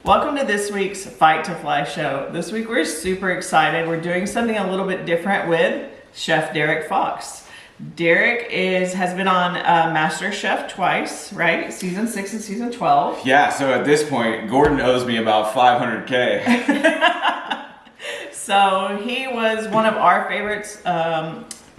Welcome to this week's Fight to Fly show. This week we're super excited. We're doing something a little bit different with Chef Derrick Fox. Derrick has been on MasterChef twice, right? Season 6 and season 12. Yeah, so at this point, Gordon owes me about $500K. So he was one of our favorites.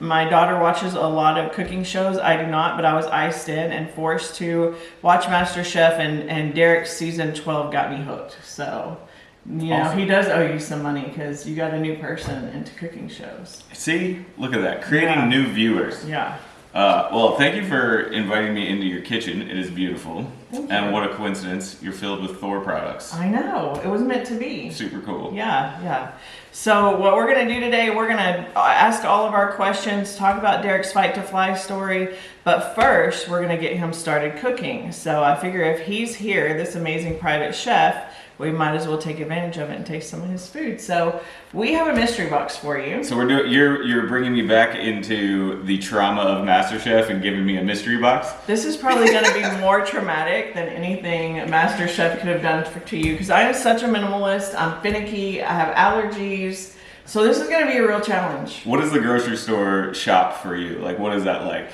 My daughter watches a lot of cooking shows. I do not, but I was iced in and forced to watch MasterChef, and Derrick's season 12 got me hooked. So, you know, Awesome. He does owe you some money because you got a new person into cooking shows. See, look at that, creating Yeah. new viewers. Yeah. Well, thank you for inviting me into your kitchen. It is beautiful. Thank And you. what a coincidence, you're filled with Thor products. I know. It was meant to be. Super cool. Yeah. So what we're going to do today, we're going to ask all of our questions, talk about Derrick's Fight to Fly story, but first we're going to get him started cooking. So I figure if he's here, this amazing private chef, we might as well take advantage of it and taste some of his food. So we have a mystery box for you. So you're bringing me back into the trauma of MasterChef and giving me a mystery box? This is probably going to be more traumatic than anything MasterChef could have done to you, because I am such a minimalist. I'm finicky. I have allergies. So this is going to be a real challenge. What is the grocery store shop for you? Like, what is that like?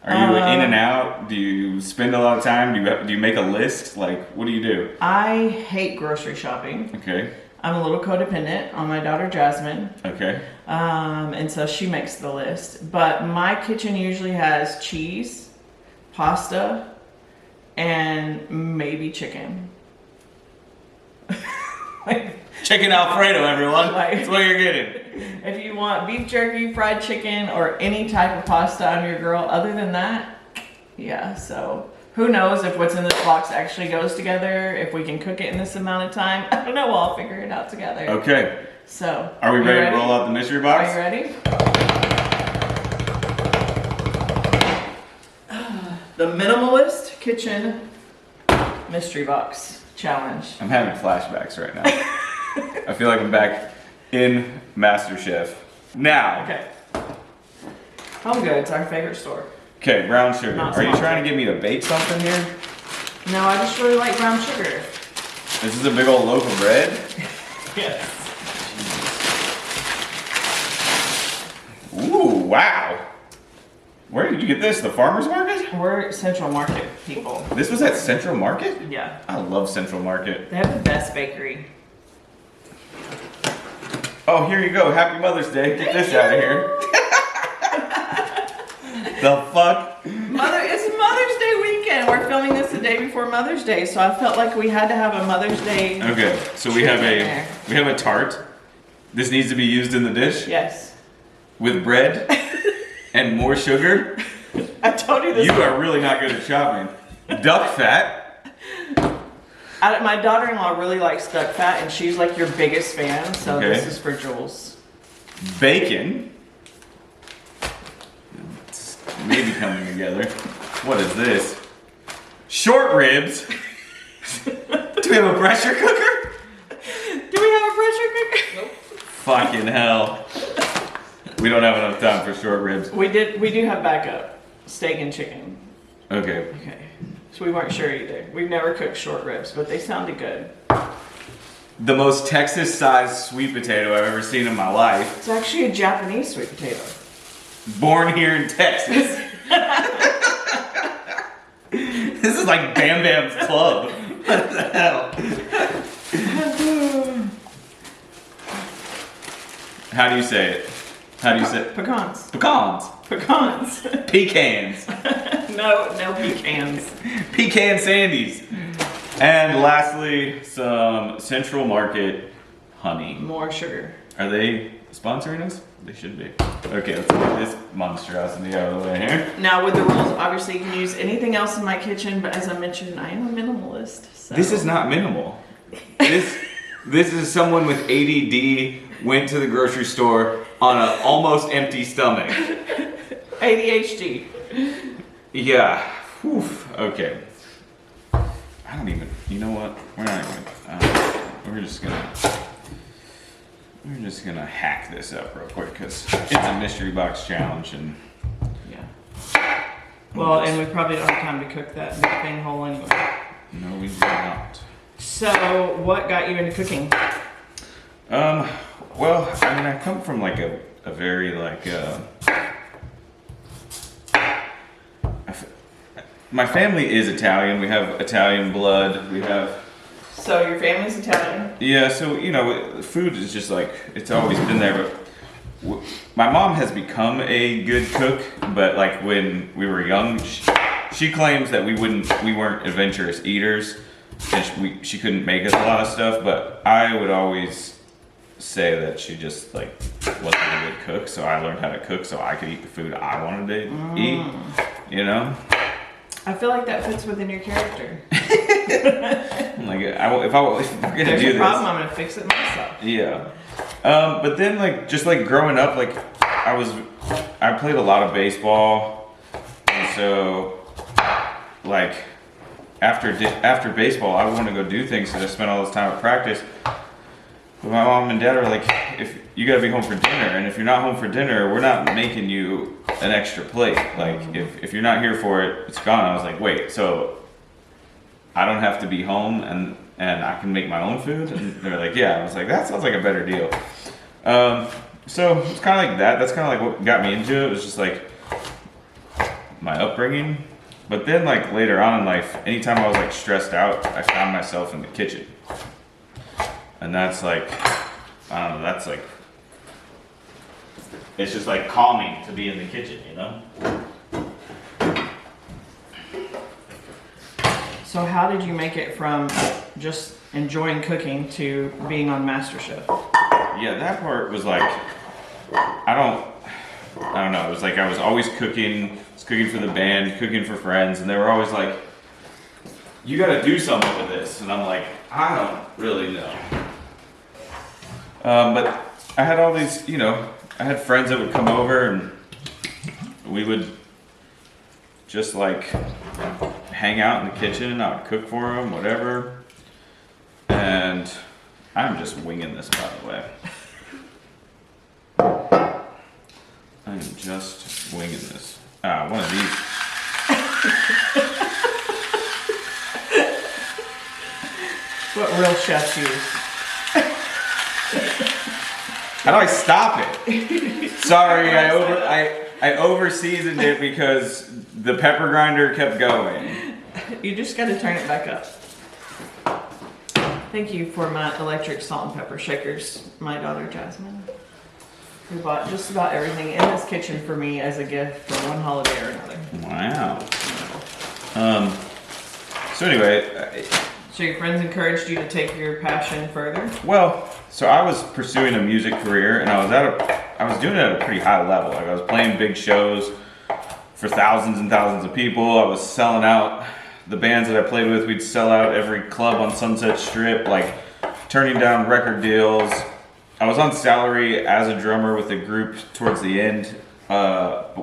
Are you in and out? Do you spend a lot of time? Do you make a list? Like, what do you do? I hate grocery shopping. Okay. I'm a little codependent on my daughter Jasmine. Okay. And so she makes the list. But my kitchen usually has cheese, pasta, and maybe chicken. Chicken Alfredo, everyone. Like- That's what you're getting. If you want beef jerky, fried chicken, or any type of pasta, I'm your girl. Other than that, yeah, so who knows if what's in this box actually goes together, if we can cook it in this amount of time. I don't know, we'll all figure it out together. Okay. So, Are we you ready to roll out the mystery box? Are you ready? The Minimalist Kitchen Mystery Box Challenge. I'm having flashbacks right now. I feel like I'm back in MasterChef. Now, Okay. Home Goods, our favorite store. okay, brown sugar. Not Are you sponsored. trying to get me to bake something here? No, I just really like brown sugar. This is a big old loaf of bread? Yes. Ooh, wow. Where did you get this? The farmer's market? We're Central Market people. This was at Central Market? Yeah. I love Central Market. They have the best bakery. Oh, here you go. Happy Mother's Day. Get this out of here. The fuck? It's Mother's Day weekend. We're filming this the day before Mother's Day, so I felt like we had to have a Mother's Day. Okay, so we have a tart. This needs to be used in the dish Yes. with bread and more sugar. I told you this. You are really not good at shopping. Duck fat. My daughter-in-law really likes duck fat, and she's like your biggest fan, so Okay. this is for Jules. Bacon. It's maybe coming together. What is this? Short ribs. Do we have a pressure cooker? Do we have a pressure cooker? Nope. Fucking hell. We don't have enough time for short ribs. We do have backup. Steak and chicken. Okay. Okay. So we weren't sure either. We've never cooked short ribs, but they sounded good. The most Texas-sized sweet potato I've ever seen in my life. It's actually a Japanese sweet potato. Born here in Texas. This is like Bam Bam's club. What the hell? How do you say it? How do you say it? Pecans. Pecans. Pecans. Pecans. No pecans. Pecan sandies. And lastly, some Central Market honey. More sugar. Are they sponsoring us? They should be. Okay, let's get this monstrosity out of the way here. Now with the rules, obviously you can use anything else in my kitchen, but as I mentioned, I am a minimalist. So. This is not minimal. This is someone with ADD went to the grocery store on an almost empty stomach. ADHD. Yeah. Whew. Okay. I don't even. You know what? We're not even. We're just gonna hack this up real quick because it's a mystery box challenge and. Yeah. Well, and we probably don't have time to cook that big thing whole anyway. No, we do not. So, what got you into cooking? Well, I mean, I come from like a very like, my family is Italian. We have Italian blood. We have. So your family's Italian? Yeah, so, you know, food is just like, it's always been there, but my mom has become a good cook, but like when we were young, she claims that we weren't adventurous eaters, and she couldn't make us a lot of stuff, but I would always say that she just like wasn't a good cook, so I learned how to cook so I could eat the food I wanted to eat, you know? I feel like that fits within your character. Like, if we're gonna There's do a this, problem, I'm gonna fix it myself. yeah. But then, like, just like growing up, like I played a lot of baseball, and so like after baseball, I would want to go do things, so I spent all this time at practice. But my mom and dad are like, if you gotta be home for dinner, and if you're not home for dinner, we're not making you an extra plate. Like, if you're not here for it, it's gone. I was like, wait, so I don't have to be home and I can make my own food? And they're like, yeah. I was like, that sounds like a better deal. So it's kind of like that. That's kind of like what got me into it. It was just like my upbringing. But then like later on in life, anytime I was like stressed out, I found myself in the kitchen. And that's like, I don't know, that's like, it's just like calming to be in the kitchen, you know? So how did you make it from just enjoying cooking to being on MasterChef? Yeah, that part was like, I don't know. It was like I was always cooking. I was cooking for the band, cooking for friends, and they were always like, "You got to do something with this." And I'm like, I don't really know. But I had all these, you know, I had friends that would come over, and we would just like hang out in the kitchen, and I would cook for them, whatever. And I'm just winging this, by the way. I'm just winging this. One of these. What real chefs use. How do I stop it? Sorry, I over seasoned it because the pepper grinder kept going. You just gotta turn it back up. Thank you for my electric salt and pepper shakers, my daughter Jasmine, who bought just about everything in this kitchen for me as a gift for one holiday or another. Wow. So anyway, So your friends encouraged you to take your passion further? well, so I was pursuing a music career, and I was doing it at a pretty high level. Like, I was playing big shows for thousands and thousands of people. I was selling out the bands that I played with. We'd sell out every club on Sunset Strip, like turning down record deals. I was on salary as a drummer with a group towards the end, but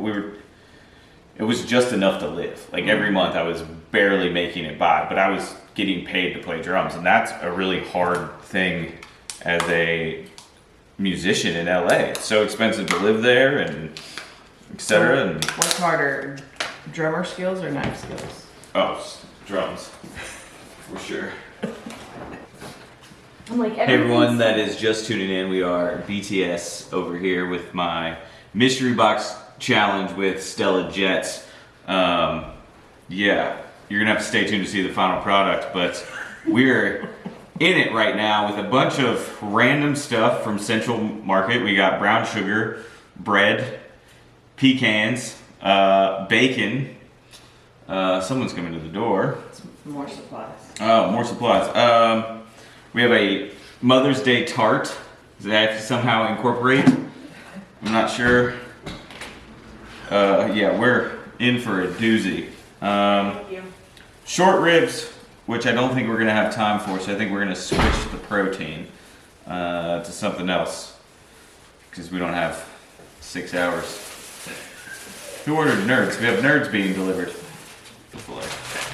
it was just enough to live. Like, every month I was barely making it by, but I was getting paid to play drums, and that's a really hard thing as a musician in LA. It's so expensive to live there, and etc. And what's harder, drummer skills or knife skills? oh, drums, for sure. I'm like, Hey everyone that is just tuning in, we are BTS over here with my mystery box challenge with Stella Jets. Yeah, you're gonna have to stay tuned to see the final product, but we're in it right now with a bunch of random stuff from Central Market. We got brown sugar, bread, pecans, bacon. Someone's coming to the door. More supplies. Oh, more supplies. We have a Mother's Day tart that I have to somehow incorporate. I'm not sure. Yeah, we're in for a doozy. Thank you. Short ribs, which I don't think we're gonna have time for, so I think we're gonna switch the protein to something else because we don't have 6 hours. Who ordered nerds? We have nerds being delivered.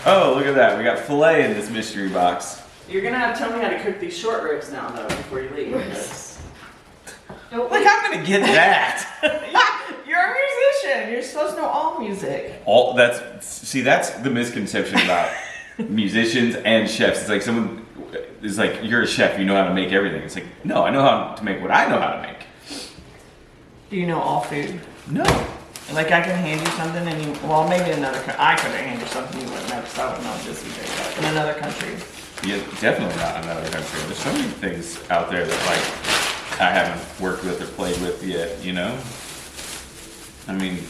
Oh, look at that. We got filet in this mystery box. You're gonna have to tell me how to cook these short ribs now, though, before you leave. Like, I'm gonna get that. You're a musician. You're supposed to know all music. That's the misconception about musicians and chefs. It's like is like, you're a chef, you know how to make everything. It's like, no, I know how to make what I know how to make. Do you know all food? No. Like I can hand you something and you, well, maybe another country. I couldn't hand you something you wouldn't know because I wouldn't know this either. But in another country. Yeah, definitely not another country. There's so many things out there that like I haven't worked with or played with yet, you know? I mean,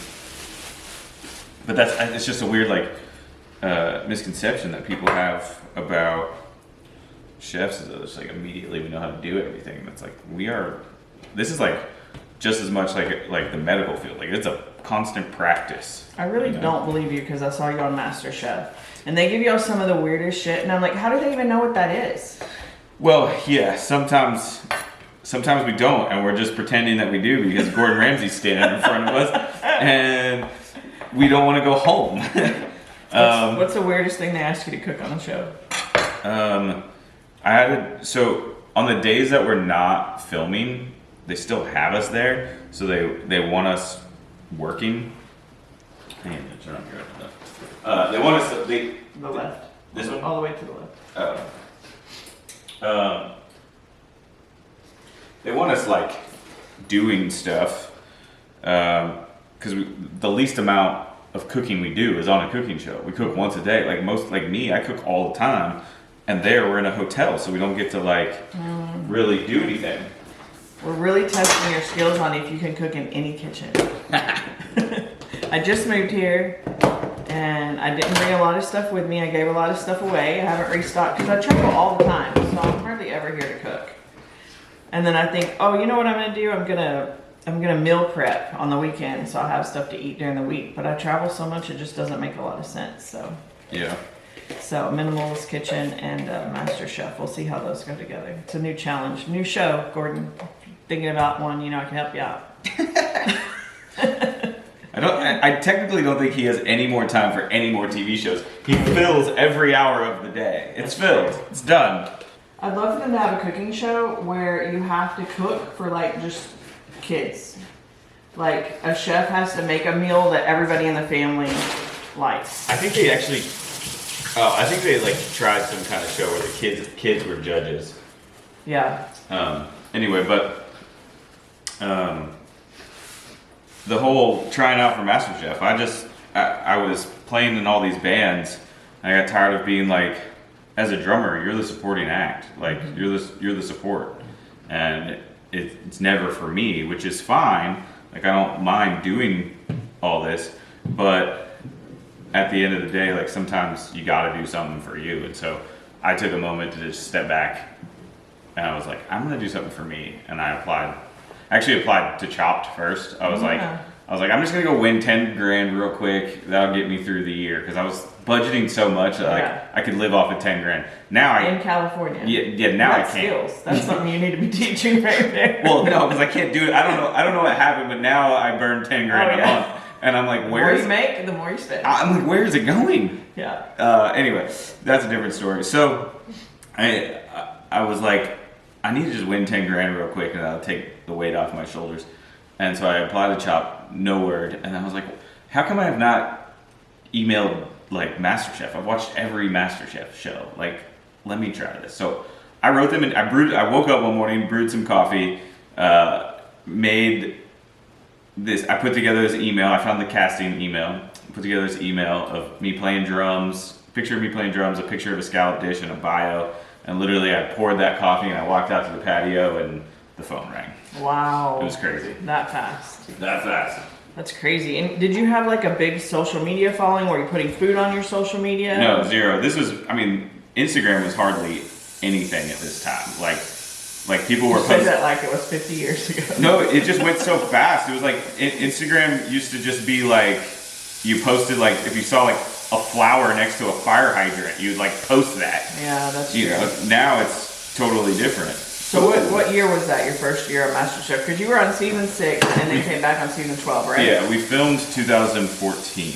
but it's just a weird like misconception that people have about chefs is that it's like immediately we know how to do everything. It's like this is like just as much like the medical field. Like it's a constant practice. I really don't believe you because I saw you on MasterChef. And they give you all some of the weirdest shit. And I'm like, how do they even know what that is? Well, yeah, sometimes we don't. And we're just pretending that we do because Gordon Ramsay's standing in front of us. And we don't want to go home. What's the weirdest thing they ask you to cook on the show? So on the days that we're not filming, they still have us there, so they want us working. Hang on, turn on here. They want us to, The left. This one? All the way to the left. They want us like doing stuff, because the least amount of cooking we do is on a cooking show. We cook once a day. Like me, I cook all the time, and we're in a hotel, so we don't get to really do anything. We're really testing your skills on if you can cook in any kitchen. I just moved here and I didn't bring a lot of stuff with me. I gave a lot of stuff away. I haven't restocked because I travel all the time, so I'm hardly ever here to cook. And then I think, oh, you know what I'm gonna do? I'm gonna meal prep on the weekend, so I'll have stuff to eat during the week. But I travel so much, it just doesn't make a lot of sense. So Yeah. So Minimalist Kitchen and MasterChef. We'll see how those go together. It's a new challenge, new show. Gordon, thinking about one, I can help you out. I technically don't think he has any more time for any more TV shows. He fills every hour of the day. It's filled. It's done. I'd love for them to have a cooking show where you have to cook for just kids. Like a chef has to make a meal that everybody in the family likes. I think they actually. I think they tried some kind of show where the kids were judges. Yeah. Anyway, but the whole trying out for MasterChef, I was playing in all these bands, and I got tired of being as a drummer, you're the supporting act. You're the support, and it's never for me, which is fine. I don't mind doing all this, but at the end of the day, sometimes you got to do something for you. And so I took a moment to just step back, and I was like, I'm gonna do something for me. And I applied to Chopped first. I was like, I'm just gonna go win 10 grand real quick. That'll get me through the year, because I was budgeting so much that I could live off of 10 grand. Now in California. Yeah. Now That's I can't. Skills. That's something you need to be teaching right there. Well, no, because I can't do it. I don't know what happened, but now I burn 10 grand a month. And I'm like, the more you make, the more you spend. I'm like, where is it going? Yeah. Anyway, that's a different story. So I was like, I need to just win 10 grand real quick, and that'll take the weight off my shoulders. And so I applied to Chop, no word. And I was like, how come I have not emailed MasterChef? I've watched every MasterChef show. Let me try this. So I wrote them, and I woke up one morning, brewed some coffee, made this. I put together this email. I found the casting email. Put together this email of me playing drums, picture of me playing drums, a picture of a scallop dish, and a bio. And literally, I poured that coffee, and I walked out to the patio, and the phone rang. Wow. It was crazy. That fast. That fast. That's crazy. And did you have a big social media following? Were you putting food on your social media? No, zero. Instagram was hardly anything at this time. People were posting that like it was 50 years ago. No, it just went so fast. It was Instagram used to just be you posted if you saw a flower next to a fire hydrant, you'd post that. Yeah, that's true. Now it's totally different. So what year was that, your first year of MasterChef? Because you were on season 6 and then came back on season 12, right? Yeah, we filmed 2014.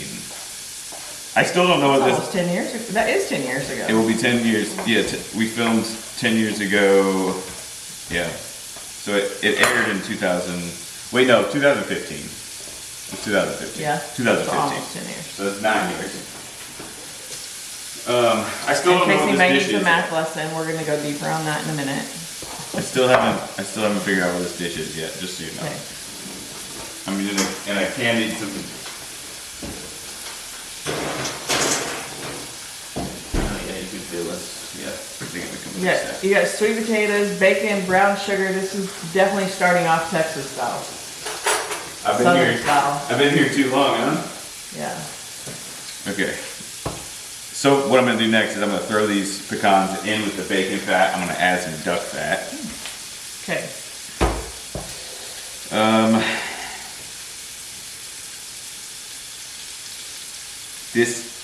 I still don't know what this... Almost 10 years ago. That is 10 years ago. It will be 10 years. Yeah, we filmed 10 years ago. Yeah. So it aired in 2015. It was 2015. Yeah. 2015. So almost 10 years. So it's 9 years. I still don't know Casey what may this need dish a is. math lesson. We're gonna go deeper on that in a minute. I still haven't figured out what this dish is yet. Just so you know. Okay. I'm using a candied some. Oh yeah, you can feel this. Yeah, I think it becomes Yeah, you got sweet potatoes, bacon, brown sugar. This is definitely starting off Texas style. Southern style. I've been here too long, huh? Yeah. Okay. So what I'm gonna do next is I'm gonna throw these pecans in with the bacon fat. I'm gonna add some duck fat. Okay.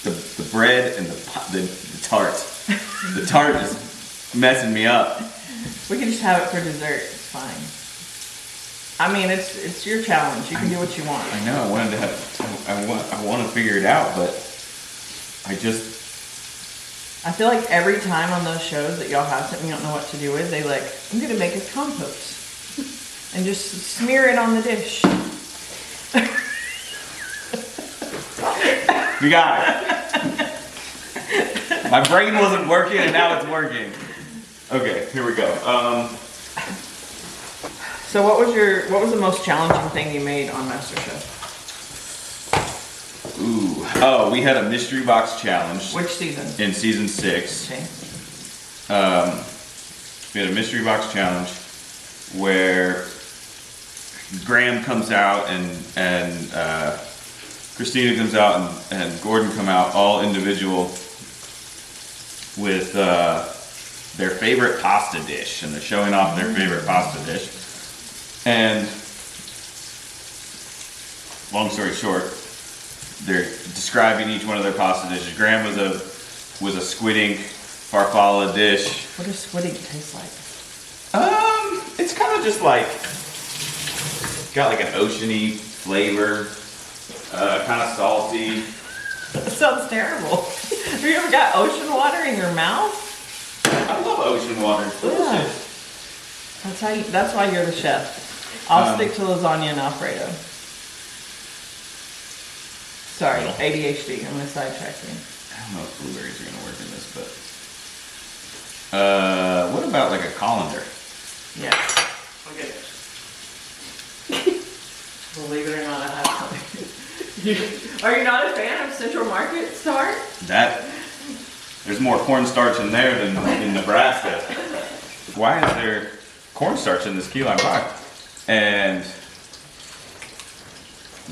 The bread and the tart. The tart is messing me up. We can just have it for dessert. It's fine. I mean, it's your challenge. You can do what you want. I know. I wanted to have. I want to figure it out, but I feel like every time on those shows that y'all have something you don't know what to do with, they like, I'm gonna make a compost and just smear it on the dish. We got it. My brain wasn't working, and now it's working. Okay, here we go. So what was the most challenging thing you made on MasterChef? Ooh. Oh, we had a mystery box challenge. Which season? In season 6. Okay. We had a mystery box challenge where Graham comes out and Christina comes out and Gordon come out, all individual, with their favorite pasta dish, and they're showing off their favorite pasta dish. And long story short, they're describing each one of their pasta dishes. Graham was a squid ink farfalla dish. What does squid ink taste like? It's kind of just like got like an oceany flavor, kind of salty. That sounds terrible. Have you ever got ocean water in your mouth? I love ocean water. It's delicious. Yeah. That's why you're the chef. I'll stick to lasagna and Alfredo. Sorry, ADHD. I'm gonna sidetrack you. I don't know if blueberries are gonna work in this, but what about like a colander? Yeah. Okay. Believe it or not, I have something. Are you not a fan of Central Market Star? There's more cornstarch in there than in Nebraska. Why is there cornstarch in this key lime pie? And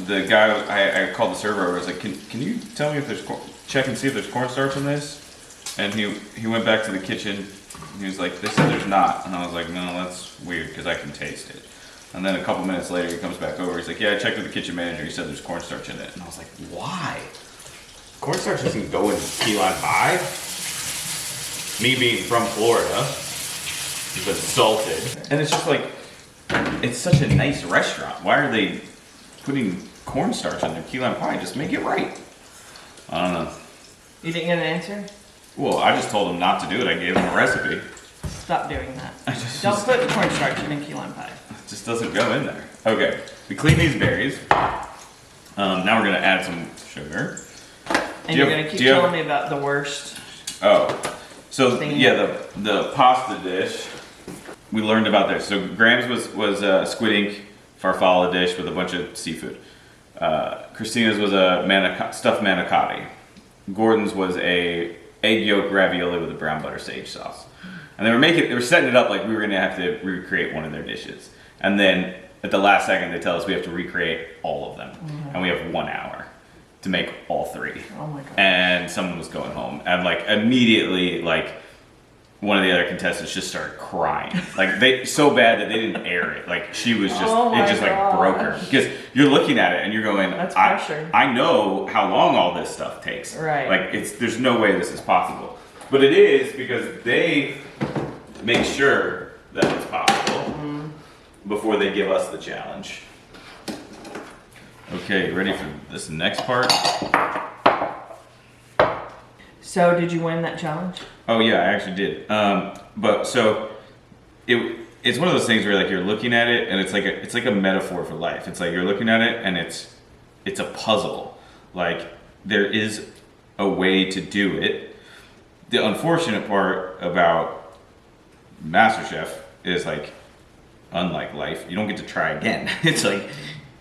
the guy, I called the server over, I was like, can you tell me if there's, check and see if there's cornstarch in this? And he went back to the kitchen, and he was like, they said there's not. And I was like, no, that's weird, because I can taste it. And then a couple minutes later, he comes back over, he's like, yeah, I checked with the kitchen manager, he said there's cornstarch in it. And I was like, why? Cornstarch doesn't go in key lime pie. Me being from Florida, but salted. And it's just like, it's such a nice restaurant. Why are they putting cornstarch in their key lime pie? Just make it right. I don't know. You didn't get an answer? Well, I just told him not to do it. I gave him a recipe. Stop doing that. Don't put cornstarch in a key lime pie. It just doesn't go in there. Okay, we clean these berries. Now we're gonna add some sugar. And you're gonna keep telling me about the worst. Oh, so yeah, the pasta dish. We learned about this. So Graham's was a squid ink farfalla dish with a bunch of seafood. Christina's was a stuffed manicotti. Gordon's was a egg yolk ravioli with a brown butter sage sauce. And they were setting it up like we were gonna have to recreate one of their dishes. And then at the last second they tell us we have to recreate all of them. Mm-hmm. And we have 1 hour to make all 3. Oh my god. And someone was going home. And like immediately, like one of the other contestants just started crying. Like so bad that they didn't air it. Like she was just, it just like broke her. Because you're looking at it and you're going, that's pressure. I know how long all this stuff takes. Right. Like there's no way this is possible. But it is because they make sure that it's possible before they give us the challenge. Okay, ready for this next part? So did you win that challenge? Oh yeah, I actually did. But so it's one of those things where like you're looking at it and it's like a metaphor for life. It's like you're looking at it and it's a puzzle. Like there is a way to do it, the unfortunate part about MasterChef is like, unlike life, you don't get to try again. It's like,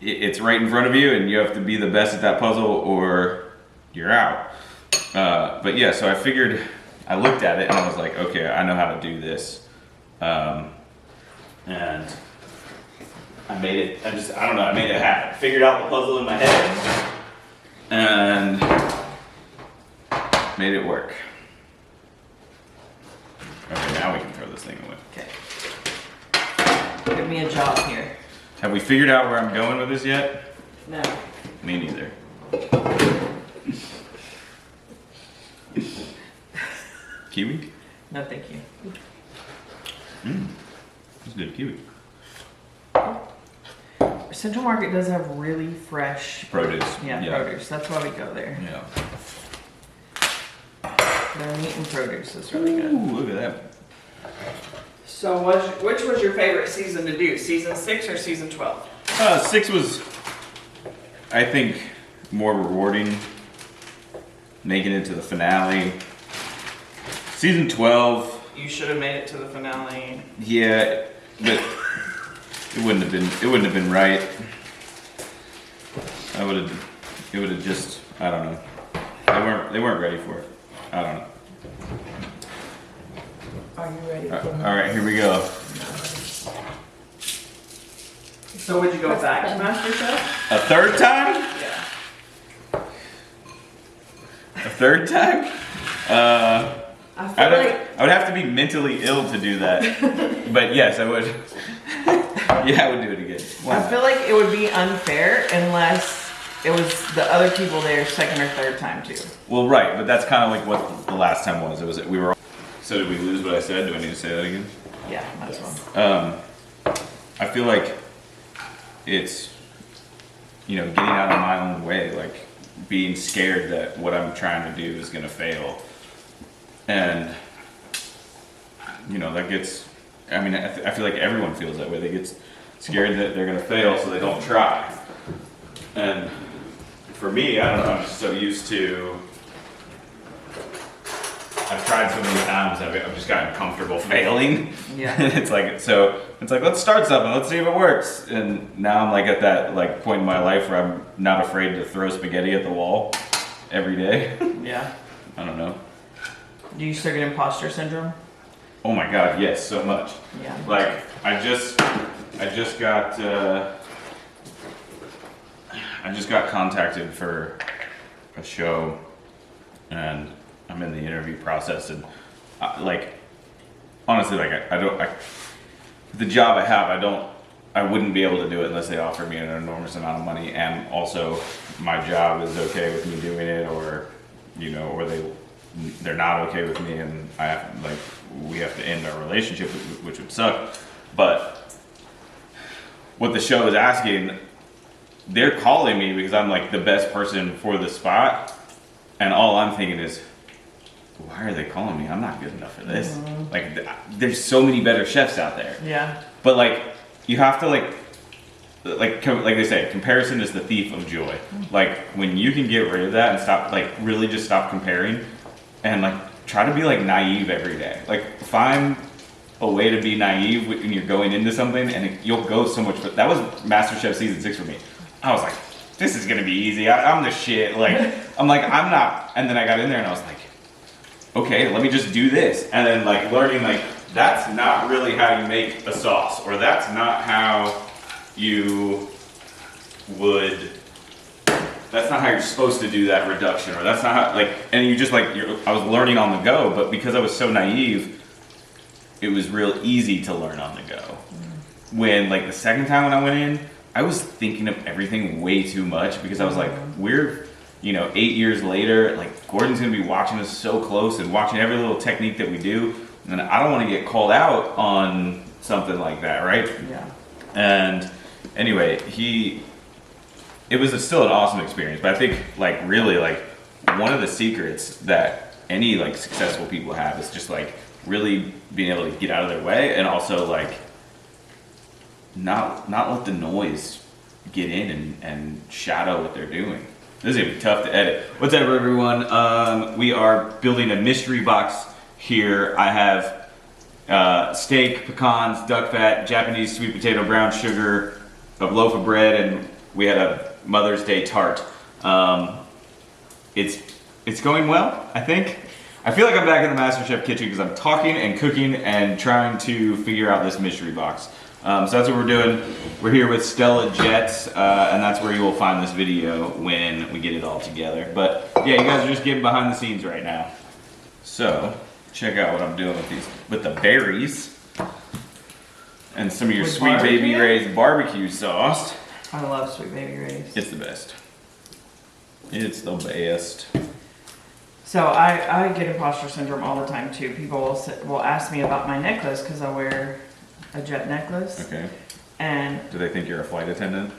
it's right in front of you and you have to be the best at that puzzle or you're out. But yeah, so I figured, I looked at it and I was like, okay, I know how to do this. And I made it, I don't know, I made it happen. Figured out the puzzle in my head and made it work. Okay, now we can throw this thing away. Okay. Give me a job here. Have we figured out where I'm going with this yet? No. Me neither. Kiwi? No, thank you. That's good kiwi. Central Market does have really fresh Produce. produce. That's why we go there. Yeah. Their meat and produce is really good. Ooh, look at that. So, which was your favorite season to do? Season 6 or season 12? 6 was, I think, more rewarding. Making it to the finale. Season 12. You should have made it to the finale. Yeah, but it wouldn't have been right. It would have just, I don't know. They weren't ready for it. I don't know. Are you ready? All right, here we go. So would you go back to MasterChef? A third time? Yeah. A third time? I feel like I would have to be mentally ill to do that. But yes, I would. Yeah, I would do it again. Why I not? feel like it would be unfair unless it was the other people there second or third time too. Well, right, but that's kind of like what the last time was. It was we were. So did we lose what I said? Do I need to say that again? Yeah, that's one. I feel like it's, getting out of my own way, like being scared that what I'm trying to do is gonna fail, and that gets. I mean, I feel like everyone feels that way. They get scared that they're gonna fail, so they don't try. And for me, I don't know. I'm just so used to. I've tried so many times. I've just gotten comfortable failing. Yeah. It's like let's start something. Let's see if it works. And now I'm like at that point in my life where I'm not afraid to throw spaghetti at the wall every day. Yeah. I don't know. Do you still get imposter syndrome? Oh my God, yes, so much. Yeah. Like I just got contacted for a show, and I'm in the interview process, and honestly, the job I have, I wouldn't be able to do it unless they offered me an enormous amount of money, and also my job is okay with me doing it, or or they're not okay with me, and we have to end our relationship, which would suck. But what the show is asking, they're calling me because I'm like the best person for the spot, and all I'm thinking is, why are they calling me? I'm not good enough for this. Mm-hmm. There's so many better chefs out there. Yeah. But you have to like they say, comparison is the thief of joy. Like when you can get rid of that and stop, really just stop comparing, and try to be naive every day. Find a way to be naive when you're going into something, and you'll go so much. That was MasterChef season 6 for me. I was like, this is gonna be easy. I'm the shit. I'm not. And then I got in there and I was like, okay, let me just do this. And then learning that's not really how you make a sauce, or that's not how you would. That's not how you're supposed to do that reduction, or that's not how, and you just I was learning on the go, but because I was so naive, it was real easy to learn on the go. When the second time when I went in, I was thinking of everything way too much, because I was we're 8 years later, Gordon's gonna be watching us so close and watching every little technique that we do, and I don't want to get called out on something like that, right? Yeah. And anyway, it was still an awesome experience, but I think really one of the secrets that any successful people have is just really being able to get out of their way, and also not let the noise get in and shadow what they're doing. This is gonna be tough to edit. What's up, everyone? We are building a mystery box here. I have steak, pecans, duck fat, Japanese sweet potato, brown sugar, a loaf of bread, and we had a Mother's Day tart. It's going well, I think. I feel like I'm back in the MasterChef kitchen because I'm talking and cooking and trying to figure out this mystery box. So that's what we're doing. We're here with Stella Jets, and that's where you will find this video when we get it all together. But yeah, you guys are just getting behind the scenes right now. So check out what I'm doing with the berries and some of your With Sweet barbecue? Baby Ray's barbecue sauce. I love Sweet Baby Ray's. It's the best. It's the best. So I get imposter syndrome all the time too. People will ask me about my necklace because I wear a jet necklace. Okay. And Do they think you're a flight attendant?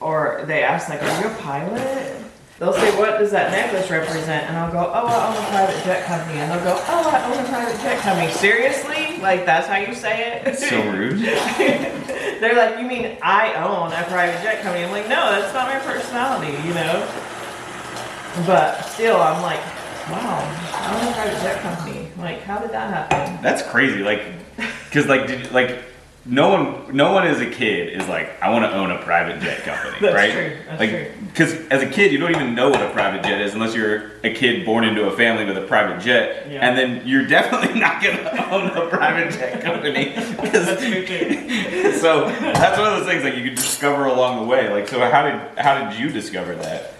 or they ask like, "Are you a pilot?" They'll say, "What does that necklace represent?" And I'll go, "Oh, I own a private jet company." And they'll go, "Oh, I own a private jet company." Seriously? Like that's how you say it? So rude. They're like, "You mean I own a private jet company?" I'm like, "No, that's not my personality, you know." But still, I'm like, wow, I own a private jet company. Like, how did that happen? That's crazy. Like, cause no one as a kid is like, I want to own a private jet company, That's right? true. That's like, true. Cause as a kid, you don't even know what a private jet is unless you're a kid born into a family with a private jet, Yeah. and then you're definitely not gonna own a private jet company. That's true too. So that's one of those things like you could discover along the way. Like, so how did you discover that?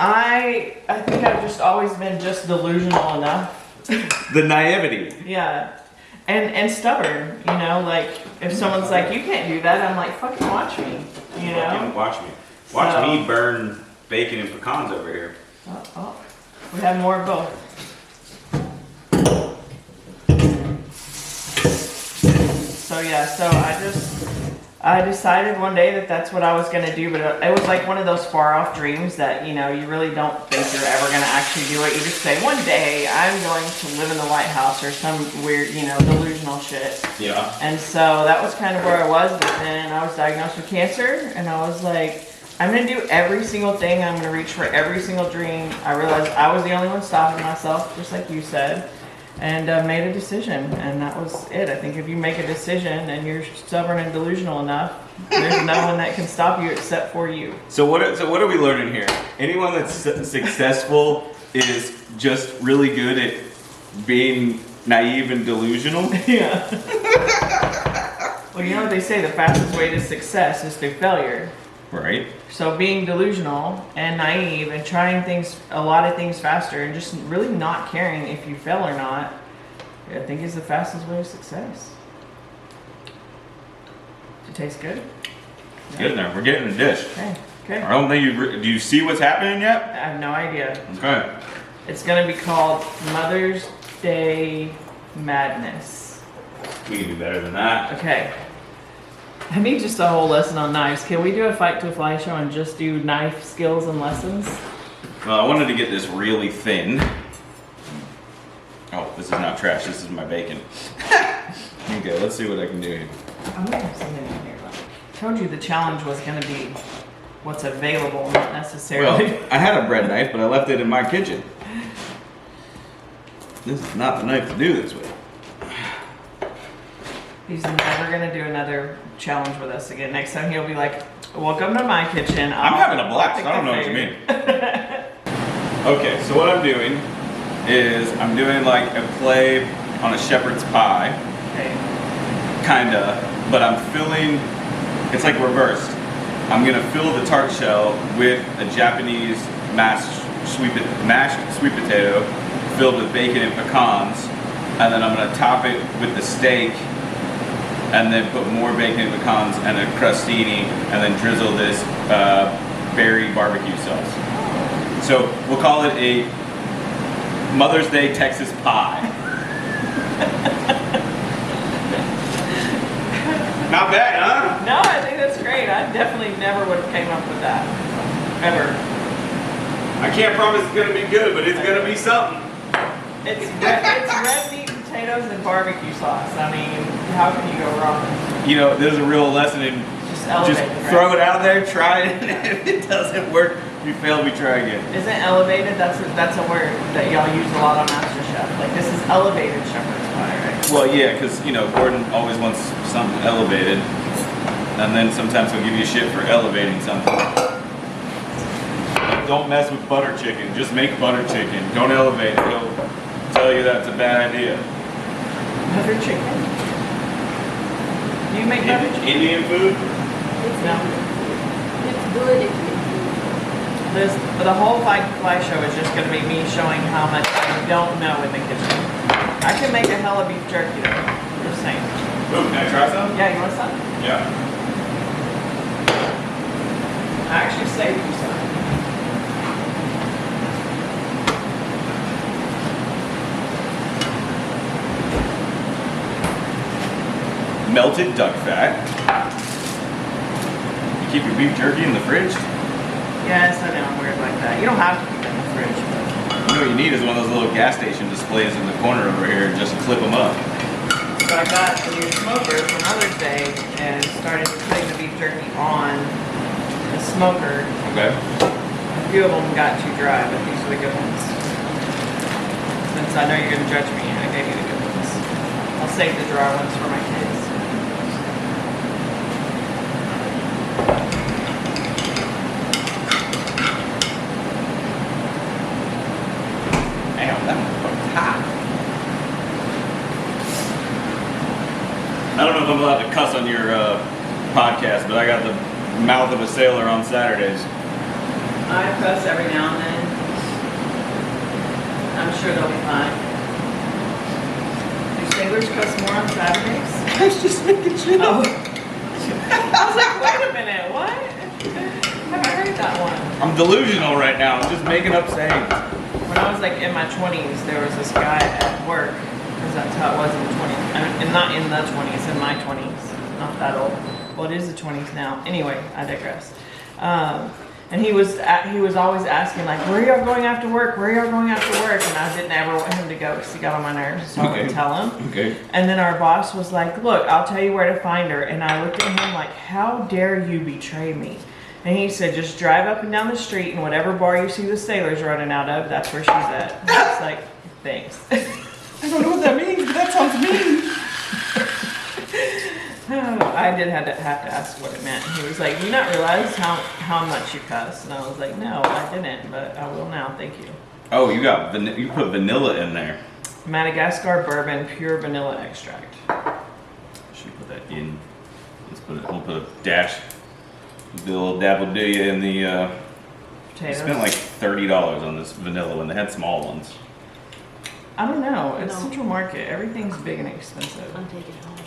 I think I've just always been just delusional enough. The naivety. Yeah. And stubborn, you know, like if someone's like, "You can't do that," I'm like, "Fucking watch me," you know? Watch me. So- me burn bacon and pecans over here. Oh, we have more of both. So yeah, so I decided one day that that's what I was gonna do, but it was like one of those far off dreams that, you know, you really don't think you're ever gonna actually do it. You just say, one day I'm going to live in the White House or some weird, you know, delusional shit. Yeah. And so that was kind of where I was, but then I was diagnosed with cancer, and I was like, I'm gonna do every single thing, I'm gonna reach for every single dream. I realized I was the only one stopping myself, just like you said, and made a decision, and that was it. I think if you make a decision and you're stubborn and delusional enough, there's no one that can stop you except for you. So what are we learning here? Anyone that's successful is just really good at being naive and delusional? Yeah. Well, you know what they say, the fastest way to success is through failure. Right. So being delusional and naive and trying a lot of things faster and just really not caring if you fail or not, I think is the fastest way to success. Does it taste good? It's good in there. We're getting a dish. Okay. I don't think do you see what's happening yet? I have no idea. Okay. It's gonna be called Mother's Day Madness. We can do better than that. Okay. I need just a whole lesson on knives. Can we do a Fight to Fly show and just do knife skills and lessons? Well, I wanted to get this really thin. Oh, this is not trash. This is my bacon. Okay, let's see what I can do here. I'm gonna have something in here. I told you the challenge was gonna be what's available, not necessarily. Well, I had a bread knife, but I left it in my kitchen. This is not the knife to do this with. He's never gonna do another challenge with us again. Next time he'll be like, "Welcome to my kitchen." I'm having a blast. I don't know what you mean. Okay, so what I'm doing is I'm doing like a play on a shepherd's pie, Okay. kinda, but I'm filling, it's like reversed. I'm gonna fill the tart shell with a Japanese mashed sweet potato filled with bacon and pecans, and then I'm gonna top it with the steak, and then put more bacon and pecans and a crostini, and then drizzle this berry barbecue sauce. So we'll call it a Mother's Day Texas pie. Not bad, huh? No, I think that's great. I definitely never would have came up with that. Ever. I can't promise it's gonna be good, but it's gonna be something. It's red meat, potatoes, and barbecue sauce. I mean, how can you go wrong? You know, there's a real lesson in Just elevate just it, right? throw it out there, try it, and if it doesn't work, We fail, we try again. Isn't elevated? That's a word that y'all use a lot on MasterChef. Like this is elevated shepherd's pie, right? Well, yeah, because Gordon always wants something elevated, and then sometimes he'll give you shit for elevating something. Like, don't mess with butter chicken. Just make butter chicken. Don't elevate it. He'll tell you that's a bad idea. Butter chicken. Do you make butter chicken? Indian food? No. It's good if you The whole fly show is just going to be me showing how much I don't know in the kitchen. I can make a hella beef jerky though. Just saying. Ooh, can I try some? Yeah, you want some? Yeah. I actually saved you some. Melted duck fat. You keep your beef jerky in the fridge? Yes, I know, I'm weird like that. You don't have to keep it in the fridge, but... You know what you need is one of those little gas station displays in the corner over here and just clip them up. So I got a new smoker for Mother's Day and started putting the beef jerky on the smoker. Okay. A few of them got too dry, but these are the good ones. Since I know you're going to judge me, I gave you the good ones. I'll save the dry ones for my kids. Damn, that motherfucker's hot. I don't know if I'm allowed to cuss on your podcast, but I got the mouth of a sailor on Saturdays. I cuss every now and then. I'm sure they'll be fine. Do sailors cuss more on Saturdays? I was just making shit Oh. I was like, wait a minute, what? Have I heard that one? I'm delusional right now. I'm just making up sayings. When I was like in my 20s, there was this guy at work, because that's how it was in the 20s. And not in the 20s, in my 20s. Not that old. Well, it is the 20s now. Anyway, I digress. And he was always asking like, where are y'all going after work? Where are y'all going after work? And I didn't ever want him to go because he got on my nerves, so I wouldn't tell him. Okay. And then our boss was like, look, I'll tell you where to find her. And I looked at him like, how dare you betray me? And he said, just drive up and down the street and whatever bar you see the sailors running out of, that's where she's at. And I was like, thanks. I don't know what that means, but that sounds mean. I did have to ask what it meant. He was like, you not realize how much you cuss? And I was like, no, I didn't, but I will now, thank you. Oh, you put vanilla in there. Madagascar bourbon, pure vanilla extract. Should put that in. We'll put a dash, the little dabble do you in the. I Potatoes. spent like $30 on this vanilla when they had small ones. I don't know. It's No. Central Market. Everything's big and expensive. I'm taking it home.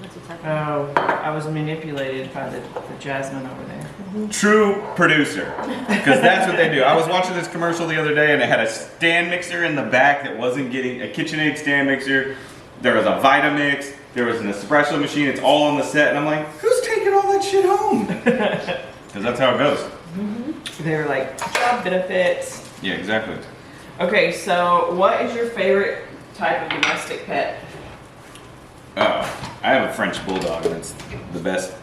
That's what's happening. Oh, I was manipulated by the Jasmine over there. True producer, because that's what they do. I was watching this commercial the other day, and it had a stand mixer in the back that wasn't getting a KitchenAid stand mixer. There was a Vitamix. There was an espresso machine. It's all on the set, and I'm like, who's taking all that shit home? Because that's how it goes. They were like, job benefits. Yeah, exactly. Okay, so what is your favorite type of domestic pet? Oh, I have a French bulldog, and it's the best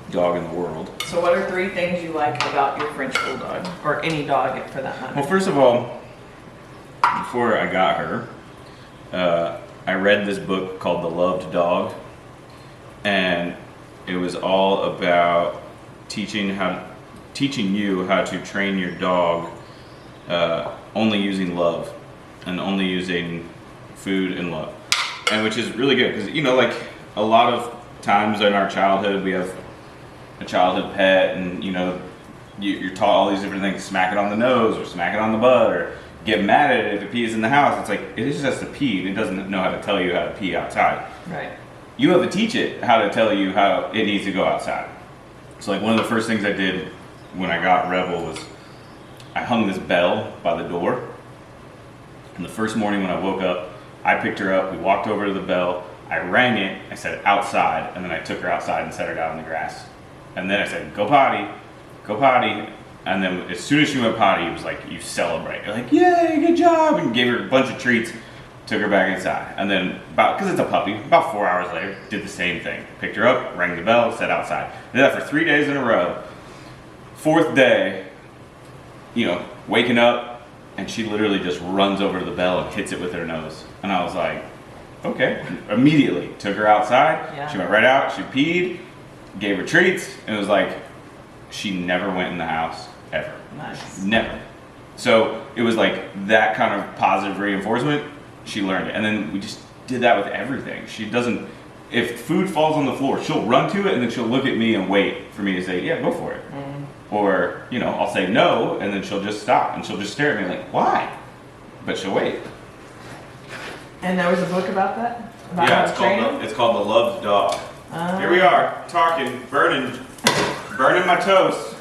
dog in the world. So what are 3 things you like about your French bulldog? Or any dog for that matter? Well, first of all, before I got her, I read this book called The Loved Dog, and it was all about teaching you how to train your dog only using love and only using food and love, and which is really good because like a lot of times in our childhood we have a childhood pet, and you're taught all these different things: smack it on the nose or smack it on the butt or get mad at it if it pees in the house. It's like it just has to pee, and it doesn't know how to tell you how to pee outside. Right. You have to teach it how to tell you how it needs to go outside. So like one of the first things I did when I got Rebel was I hung this bell by the door. And the first morning when I woke up, I picked her up, we walked over to the bell, I rang it, I said outside, and then I took her outside and set her down in the grass. And then I said, go potty. And then as soon as she went potty, it was like, you celebrate. You're like, yay, good job. And gave her a bunch of treats, took her back inside. And then, because it's a puppy, about 4 hours later, did the same thing. Picked her up, rang the bell, set outside. Did that for 3 days in a row. 4th day, waking up, and she literally just runs over to the bell and hits it with her nose. And I was like, okay. Immediately took her outside. Yeah. She went right out. She peed, gave her treats, and it was like she never went in the house ever. Nice. Never. So it was like that kind of positive reinforcement. She learned it, and then we just did that with everything. She doesn't. If food falls on the floor, she'll run to it, and then she'll look at me and wait for me to say, "Yeah, go for it." Or, I'll say no, and then she'll just stop, and she'll just stare at me like, "Why?" But she'll wait. And there was a book about that? About Yeah, how it's to train called them? It's called The Loved Dog. Here we are, talking, burning my toast.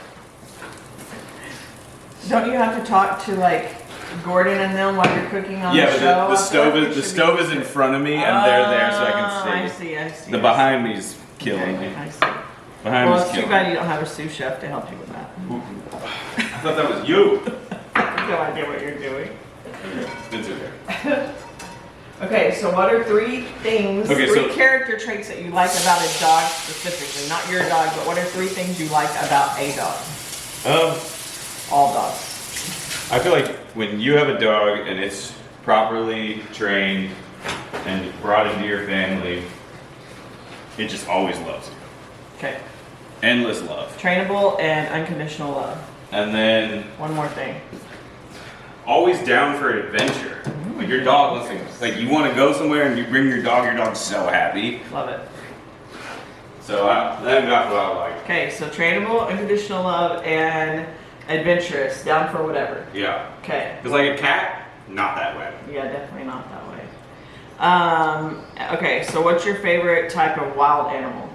Don't you have to talk to like Gordon and them while you're cooking on Yeah, the but show? the stove is in front of me, and they're there so I can see. I see. The behind me is killing me. I see. Behind Well, me is it's too killing bad me. you don't have a sous chef to help you with that. I thought that was you. I have no idea what you're doing. It's okay. Okay, so what are three things, Okay, three so- character traits that you like about a dog specifically? Not your dog, but what are three things you like about a dog? Um, All dogs. I feel like when you have a dog and it's properly trained and brought into your family, it just always loves you. Okay. Endless love. Trainable and unconditional love. And then One more thing. always down for adventure. Like your dog wants to, like you want to go somewhere and you bring your dog's so happy. Love it. So that's what I like. Okay, so trainable, unconditional love, and adventurous. Down for whatever. Yeah. Okay. Because like a cat, not that way. Yeah, definitely not that way. Okay, so what's your favorite type of wild animal?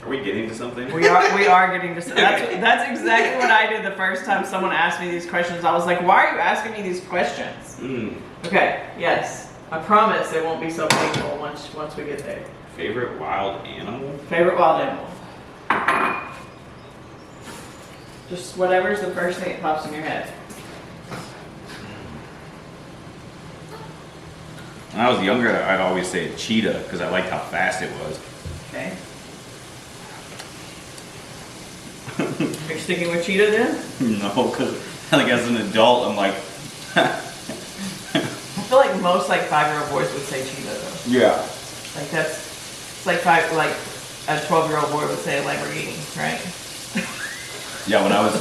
Are we getting to something? We are getting to. That's exactly what I did the first time someone asked me these questions. I was like, why are you asking me these questions? Okay, yes. I promise it won't be so painful once we get there. Favorite wild animal? Favorite wild animal? Just whatever's the first thing that pops in your head. When I was younger, I'd always say a cheetah because I liked how fast it was. Okay. Are you sticking with cheetah then? No, because like as an adult, I'm like, I feel like most like 5-year-old boys would say cheetah though. yeah. Like it's like a 12-year-old boy would say a Lamborghini, right? Yeah, when I was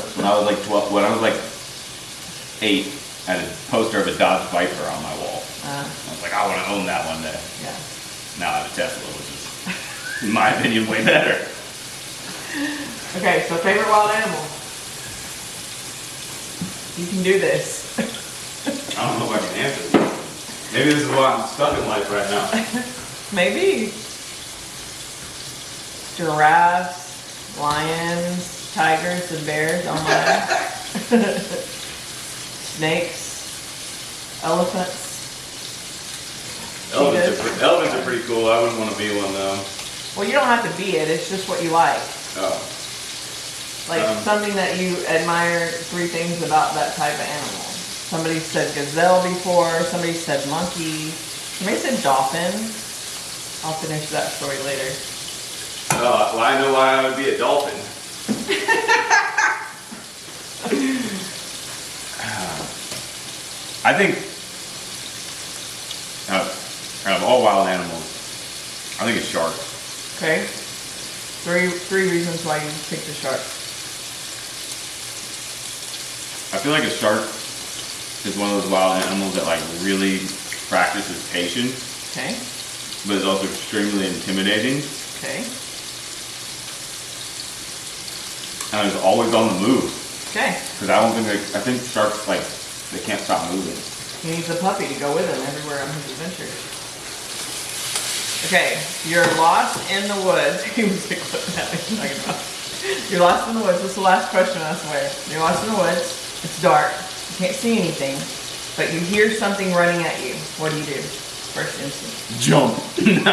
like 12, when I was like 8, I had a poster of a Dodge Viper on my wall. I was like, I want to own that one day. Yeah. Now I have a Tesla, which is, in my opinion, way better. Okay, so favorite wild animal. You can do this. I don't know if I can answer this. Maybe this is why I'm stuck in life right now. Maybe. Giraffes, lions, tigers, and bears. Oh my. Snakes, elephants. Elephants are pretty cool. I wouldn't want to be one though. Well, you don't have to be it. It's just what you like. Oh. Like something that you admire, 3 things about that type of animal. Somebody said gazelle before, somebody said monkey, somebody said dolphin. I'll finish that story later. Well, I know why I would be a dolphin. I think out of all wild animals, I think it's shark. Okay. Three reasons why you picked a shark. I feel like a shark is one of those wild animals that like really practices patience, Okay. but is also extremely intimidating Okay. and is always on the move. Okay. Because I think sharks like they can't stop moving. He needs a puppy to go with him everywhere on his adventures. Okay, you're lost in the woods. He was like, what the hell are you talking about? You're lost in the woods. This is the last question, I swear. You're lost in the woods. It's dark. You can't see anything, but you hear something running at you. What do you do? First instinct. Jump. Jump?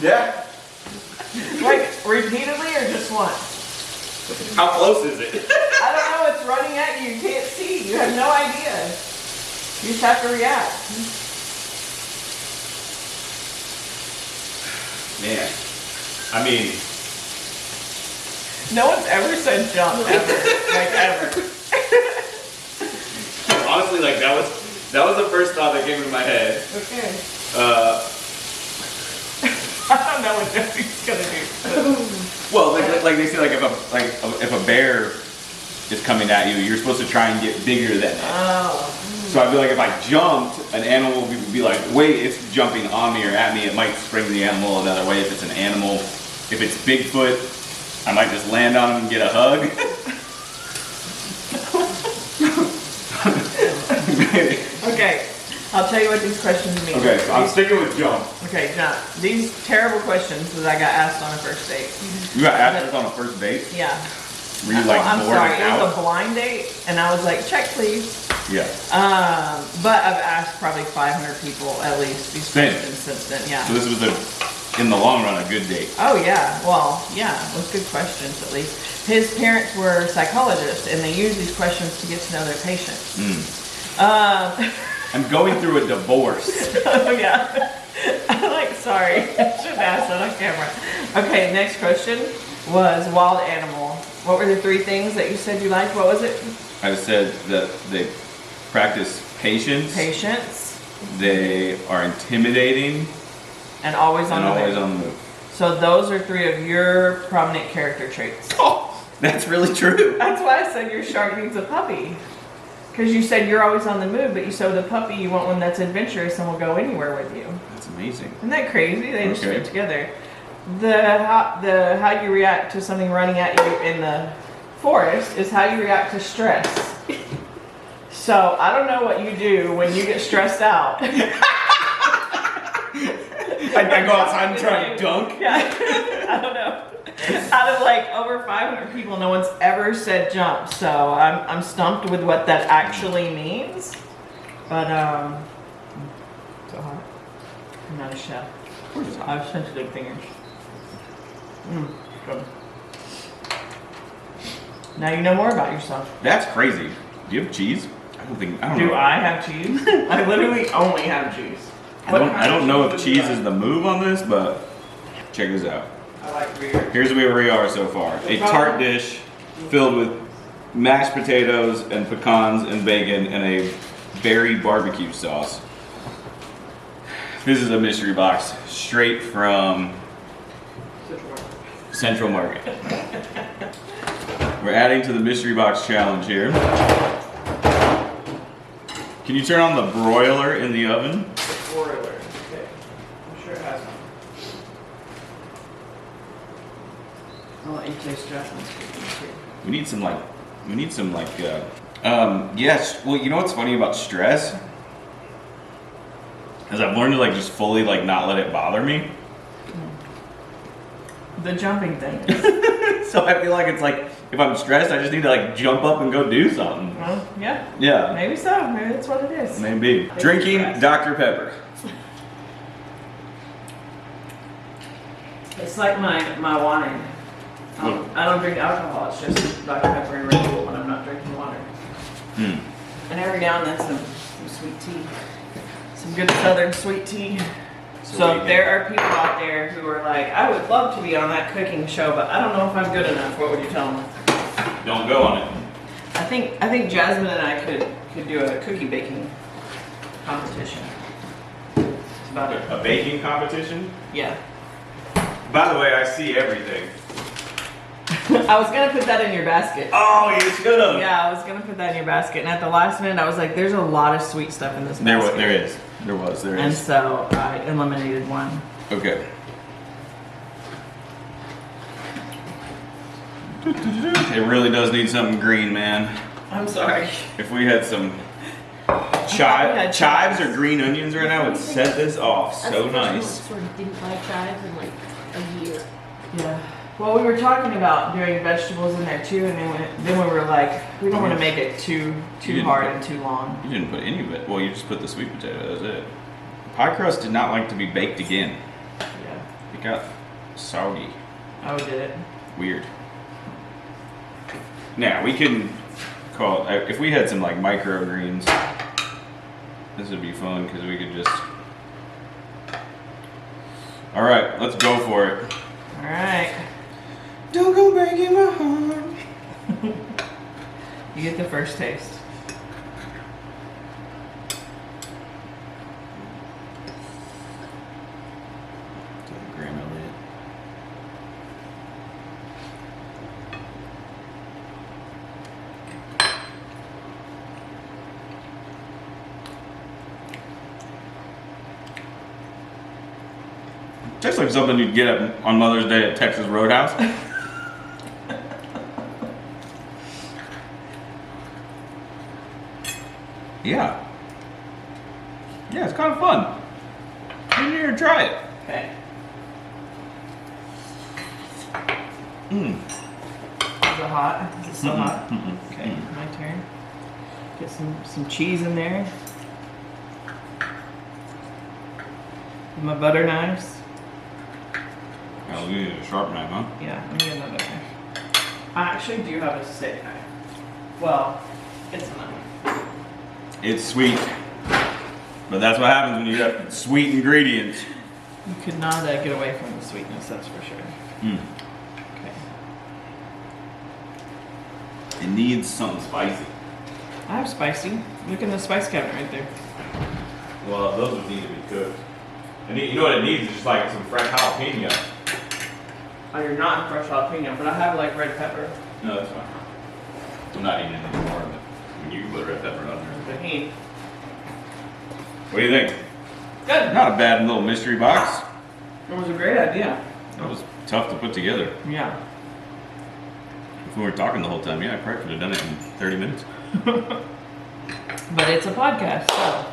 Yeah. Like repeatedly or just once? How close is it? I don't know. It's running at you. You can't see. You have no idea. You just have to react. Man, I mean, No one's ever said jump ever, like ever. Honestly, like that was the first thought that came into my head. Okay. Uh, I don't know what Jesse's gonna do. well, like they say, like if a bear is coming at you, you're supposed to try and get bigger than it. Oh. So I feel like if I jumped, an animal would be like, wait, it's jumping on me or at me. It might spring the animal another way if it's an animal. If it's Bigfoot, I might just land on him and get a hug. Okay, I'll tell you what these questions mean. Okay, so I'm sticking with jump. Okay, jump. These terrible questions that I got asked on a first date. You got asked this on a first date? Yeah. Were you like I'm bored sorry, and it was out? a blind date, and I was like, check please. Yeah. But I've asked probably 500 people at least these Same. questions since then. Yeah. So this was in the long run, a good date. Oh yeah, well, yeah, with good questions at least. His parents were psychologists, and they use these questions to get to know their patients. I'm going through a divorce. Oh yeah. I'm like, sorry, I shouldn't ask that on camera. Okay, next question was wild animal. What were the 3 things that you said you liked? What was it? I said that they practice patience. Patience They are intimidating and always on and the always move. on the move. So those are 3 of your prominent character traits. Oh, that's really true. That's why I said your shark needs a puppy. Because you said you're always on the move, but you said with a puppy you want one that's adventurous and will go anywhere with you. That's amazing. Isn't that crazy? They just Okay. fit together. The how you react to something running at you in the forest is how you react to stress. So I don't know what you do when you get stressed out. I go outside and try and dunk. Yeah, I don't know. Out of like over 500 people, no one's ever said jump. So I'm stumped with what that actually means. But so hot. I'm not a chef. I have sensitive fingers. Good. Now you know more about yourself. That's crazy. Do you have cheese? I don't Do know. I have cheese? I literally only have cheese. I don't know if cheese is the move on this, but check this out. I like beer. Here's where we are so far. A tart dish filled with mashed potatoes and pecans and bacon and a berry barbecue sauce. This is a mystery box straight from Central Market. We're adding to the mystery box challenge here. Can you turn on the broiler in the oven? Broiler. Okay. I'm sure it has one. I'll let you taste that one. We need some yes. Well, you know what's funny about stress? Is I've learned to like just fully like not let it bother me. The jumping thing. So I feel like it's like if I'm stressed, I just need to like jump up and go do something. Well, yeah. Yeah, Maybe so. Maybe that's what it is. maybe. Drinking Dr. Pepper. It's like my wine. I don't drink alcohol. It's just Dr. Pepper and Red Bull when I'm not drinking water. Hmm. And every now and then some sweet tea. Some good southern sweet tea. So there are people out there who are like, I would love to be on that cooking show, but I don't know if I'm good enough. What would you tell them? Don't go on it. I think Jasmine and I could do a cookie baking competition. It's about it. A baking competition? Yeah. By the way, I see everything. I was gonna put that in your basket. Oh, you should have. Yeah, I was gonna put that in your basket, and at the last minute, I was like, "There's a lot of sweet stuff in this basket." There And is. so I eliminated one. Okay. It really does need something green, man. I'm sorry. If we had some had chives or green onions right now, it would set this off That's so the first one nice. that sort of didn't like chives in like a year. Yeah. Well, we were talking about doing vegetables in there too, and then we were like, we don't want to make it too didn't hard put- and too long. You didn't put any of it. Well, you just put the sweet potato. That's it. Pie crust did not like to be baked again. Yeah. It got soggy. Oh, did it? Weird. Now we can call if we had some like microgreens. This would be fun because we could just. All right, let's go for it. All right. Don't go breaking my heart. You get the first taste. Grandma lid. Tastes like something you'd get on Mother's Day at Texas Roadhouse. Yeah. Yeah, it's kind of fun. Get in here and try it. Okay. Mm. Is it hot? Is it still hot? Mm-mm. Okay, my turn. Get some cheese in there. My butter knives. Oh, we need a sharp knife, huh? Yeah, I need another knife. I actually do have a steak knife. Well, it's a knife. It's sweet. But that's what happens when you got sweet ingredients. You could not get away from the sweetness, that's for sure. Mm. Okay. It needs something spicy. I have spicy. Look in the spice cabinet right there. Well, those would need to be cooked. And you know what it needs is just like some fresh jalapeno. Oh, you're not fresh jalapeno, but I have like red pepper. No, that's fine. I'm not eating any more of it. I mean, you can put red pepper on there. Tahini. What do you think? Good. Not a bad little mystery box. It was a great idea. That was tough to put together. Yeah. If we were talking the whole time, yeah, I probably could have done it in 30 minutes. But it's a podcast, so.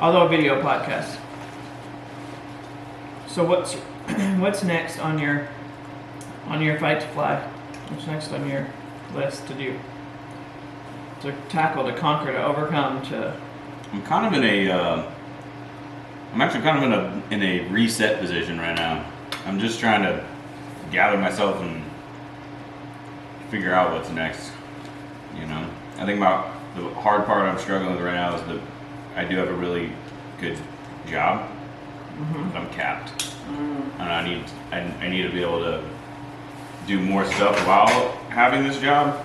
Although a video podcast. So what's next on your fight to fly? What's next on your list to do? To tackle, to conquer, to overcome, to. I'm kind of in a. I'm actually kind of in a reset position right now. I'm just trying to gather myself and figure out what's next. You know, I think about the hard part I'm struggling with right now is that I do have a really good job, but I'm capped, and I need to be able to do more stuff while having this job.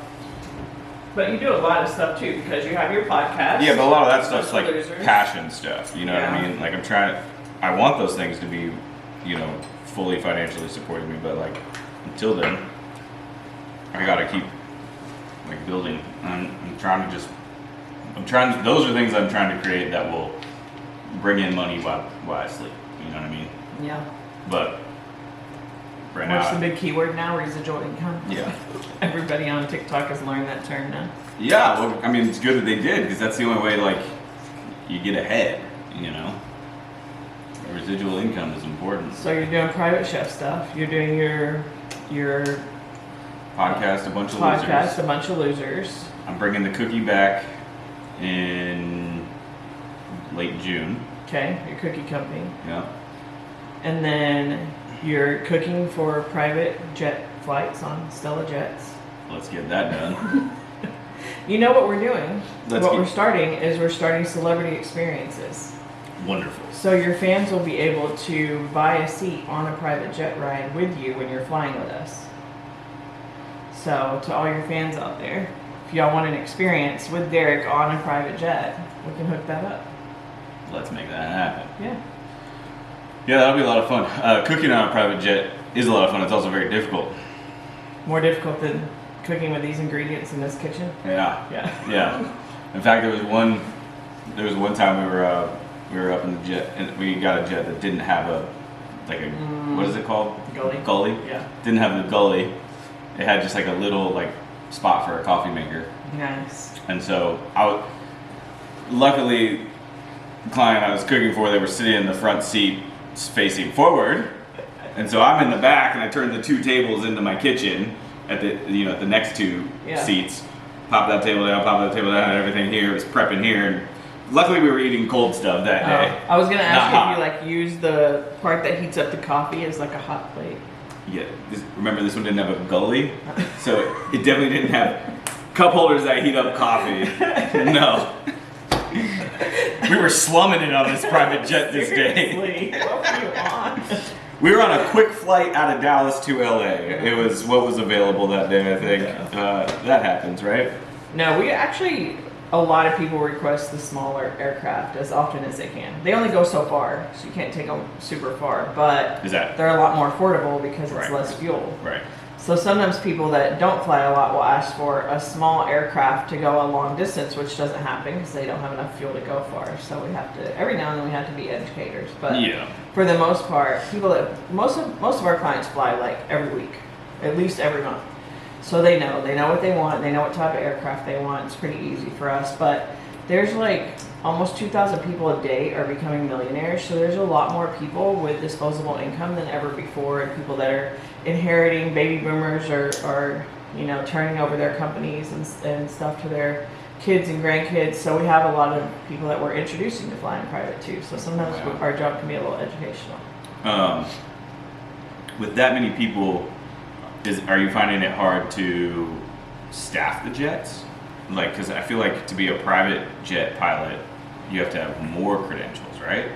But you do a lot of stuff too because you have your podcast. Yeah, but a lot of that stuff's like Losers. passion stuff. You know what I Yeah. mean? Like I'm trying. I want those things to be, you know, fully financially supporting me. But like until then, I gotta keep like building. I'm trying to just. Those are things I'm trying to create that will bring in money while I sleep. You know what I mean? Yeah. But right What's the now. big keyword now? Residual income. Yeah. Everybody on TikTok has learned that term now. Yeah. Well, I mean, it's good that they did because that's the only way like you get ahead. You know. Residual income is important. So you're doing private chef stuff. You're doing your Podcast, a bunch of podcast, losers. a bunch of losers. I'm bringing the cookie back in late June. Okay, your cookie company, Yeah. and then you're cooking for private jet flights on Stella Jets. Let's get that done. You know what we're doing? Let's What get- we're starting is we're starting celebrity experiences. Wonderful. So your fans will be able to buy a seat on a private jet ride with you when you're flying with us. So to all your fans out there, if y'all want an experience with Derrick on a private jet, we can hook that up. Let's make that happen. Yeah. Yeah, that'll be a lot of fun. Cooking on a private jet is a lot of fun. It's also very difficult. More difficult than cooking with these ingredients in this kitchen. Yeah. Yeah. Yeah. In fact, there was one time we were up in the jet and we got a jet that didn't have what is it called? Gully. Gully. Yeah. Didn't have the gully. It had just like a little like spot for a coffee maker. Nice. And so luckily, the client I was cooking for, they were sitting in the front seat facing forward. And so I'm in the back and I turned the two tables into my kitchen at the next two Yeah. seats. Pop that table down, and everything here. It was prepping here. And luckily we were eating cold stuff that day. I was gonna ask Not you hot. if you like use the part that heats up the coffee as like a hot plate. Yeah, remember this one didn't have a gully? So it definitely didn't have cup holders that heat up coffee. No. We were slumming it on this private jet this day. Seriously, what were you on? We were on a quick flight out of Dallas to LA. It was what was available that day, I think. That happens, right? No, we actually, a lot of people request the smaller aircraft as often as they can. They only go so far, so you can't take them super far, but they're a lot more affordable because it's less fuel. Right. So sometimes people that don't fly a lot will ask for a small aircraft to go a long distance, which doesn't happen because they don't have enough fuel to go far. So we have to, every now and then we have to be educators. But for the most part, people that, most of our clients fly like every week, at least every month. So they know what they want, they know what type of aircraft they want. It's pretty easy for us. But there's like almost 2,000 people a day are becoming millionaires. So there's a lot more people with disposable income than ever before, and people that are inheriting, baby boomers are you know, turning over their companies and stuff to their kids and grandkids. So we have a lot of people that we're introducing to flying private too. So sometimes our job can be a little educational. With that many people, are you finding it hard to staff the jets? Like, because I feel like to be a private jet pilot, you have to have more credentials, right?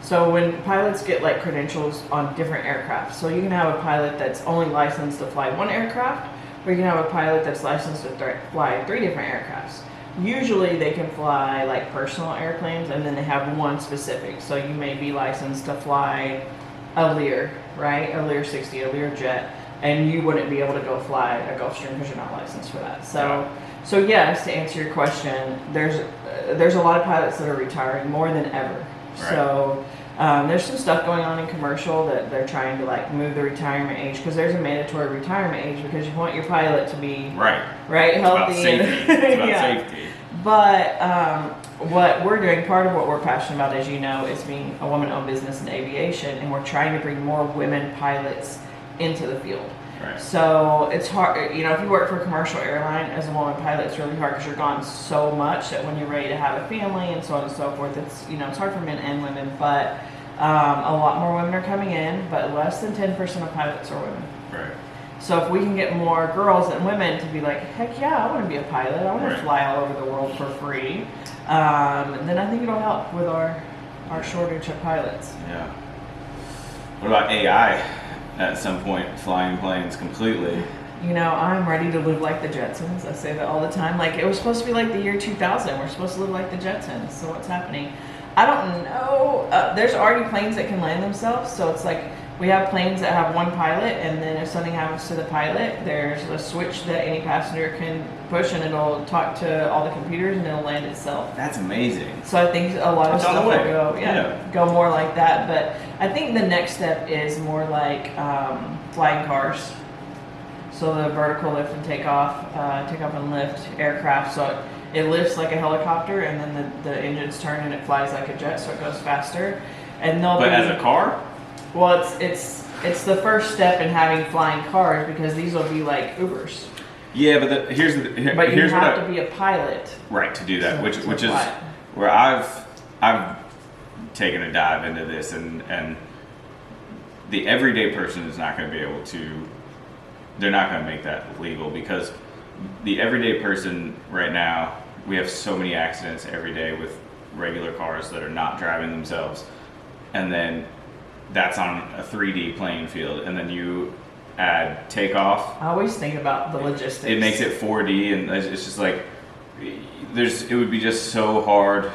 So when pilots get like credentials on different aircraft, so you can have a pilot that's only licensed to fly one aircraft, or you can have a pilot that's licensed to fly 3 different aircrafts. Usually they can fly like personal airplanes, and then they have one specific. So you may be licensed to fly a Lear, right? A Lear 60, a Lear jet, and you wouldn't be able to go fly a Gulfstream because you're not licensed for that. So yes, to answer your question, there's a lot of pilots that are retiring more than ever. Right. So there's some stuff going on in commercial that they're trying to like move the retirement age, because there's a mandatory retirement age because you want your pilot to be healthy. It's about safety. It's about safety. But what we're doing, part of what we're passionate about, as you know, is being a woman-owned business in aviation, and we're trying to bring more women pilots into the field. Right. So it's hard, you know, if you work for a commercial airline as a woman pilot, it's really hard because you're gone so much that when you're ready to have a family and so on and so forth, it's, you know, it's hard for men and women. But a lot more women are coming in, but less than 10% of pilots are women. Right. So if we can get more girls and women to be like, heck yeah, I want to be a pilot, I want to fly all over the world for free, then I think it'll help with our shortage of pilots. Yeah. What about AI at some point flying planes completely? You know, I'm ready to live like the Jetsons. I say that all the time. Like, it was supposed to be like the year 2000. We're supposed to live like the Jetsons. So what's happening? I don't know. There's already planes that can land themselves. So it's like we have planes that have one pilot, and then if something happens to the pilot, there's a switch that any passenger can push, and it'll talk to all the computers, and it'll land itself. That's amazing. So I think a lot of stuff will go more like that. But I think the next step is more like flying cars. So the vertical lift and takeoff and lift aircraft. So it lifts like a helicopter, and then the engines turn and it flies like a jet, so it goes faster. And as a car? Well, it's the first step in having flying cars, because these will be like Ubers. Yeah, but here's you have to be a pilot, right, to do that, to which is fly. where I've taken a dive into this, and the everyday person is not going to be able to. They're not going to make that legal, because the everyday person right now, we have so many accidents every day with regular cars that are not driving themselves, and then that's on a 3D playing field, and then you add takeoff. I always think about the logistics. It makes it 4D, and it's just like it would be just so hard.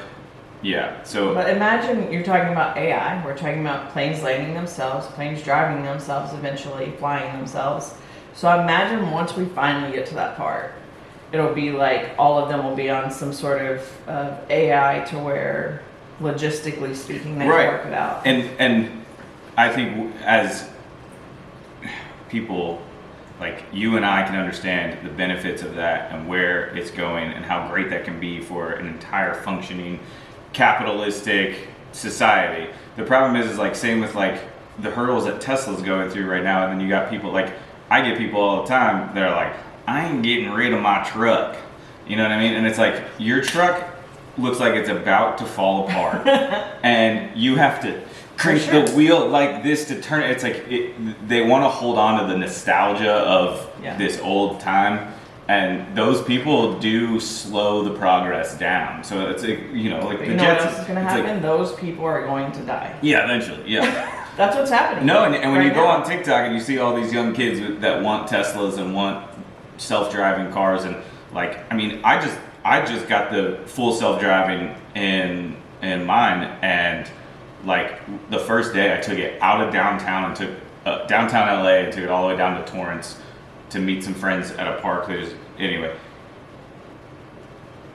Yeah. So. But imagine you're talking about AI. We're talking about planes landing themselves, planes driving themselves, eventually flying themselves. So imagine once we finally get to that part, it'll be like all of them will be on some sort of AI to where, logistically speaking, they can work it out. And I think as people like you and I can understand the benefits of that and where it's going and how great that can be for an entire functioning capitalistic society. The problem is like same with like the hurdles that Tesla's going through right now, and then you got people like, I get people all the time that are like, I ain't getting rid of my truck. You know what I mean? And it's like, your truck looks like it's about to fall apart and you have to crank the wheel like this to turn it. It's like they want to hold on to the nostalgia of this old time, and those people do slow the progress down. So it's like, you know, like but the Jets. What else is going to happen? Like, those people are going to die. Yeah, eventually. Yeah. That's what's happening. No, and when right you go now. on TikTok and you see all these young kids that want Teslas and want self-driving cars, and like, I mean, I just got the full self-driving in mine, and like the first day I took it out of downtown and took downtown LA and took it all the way down to Torrance to meet some friends at a park. Anyway,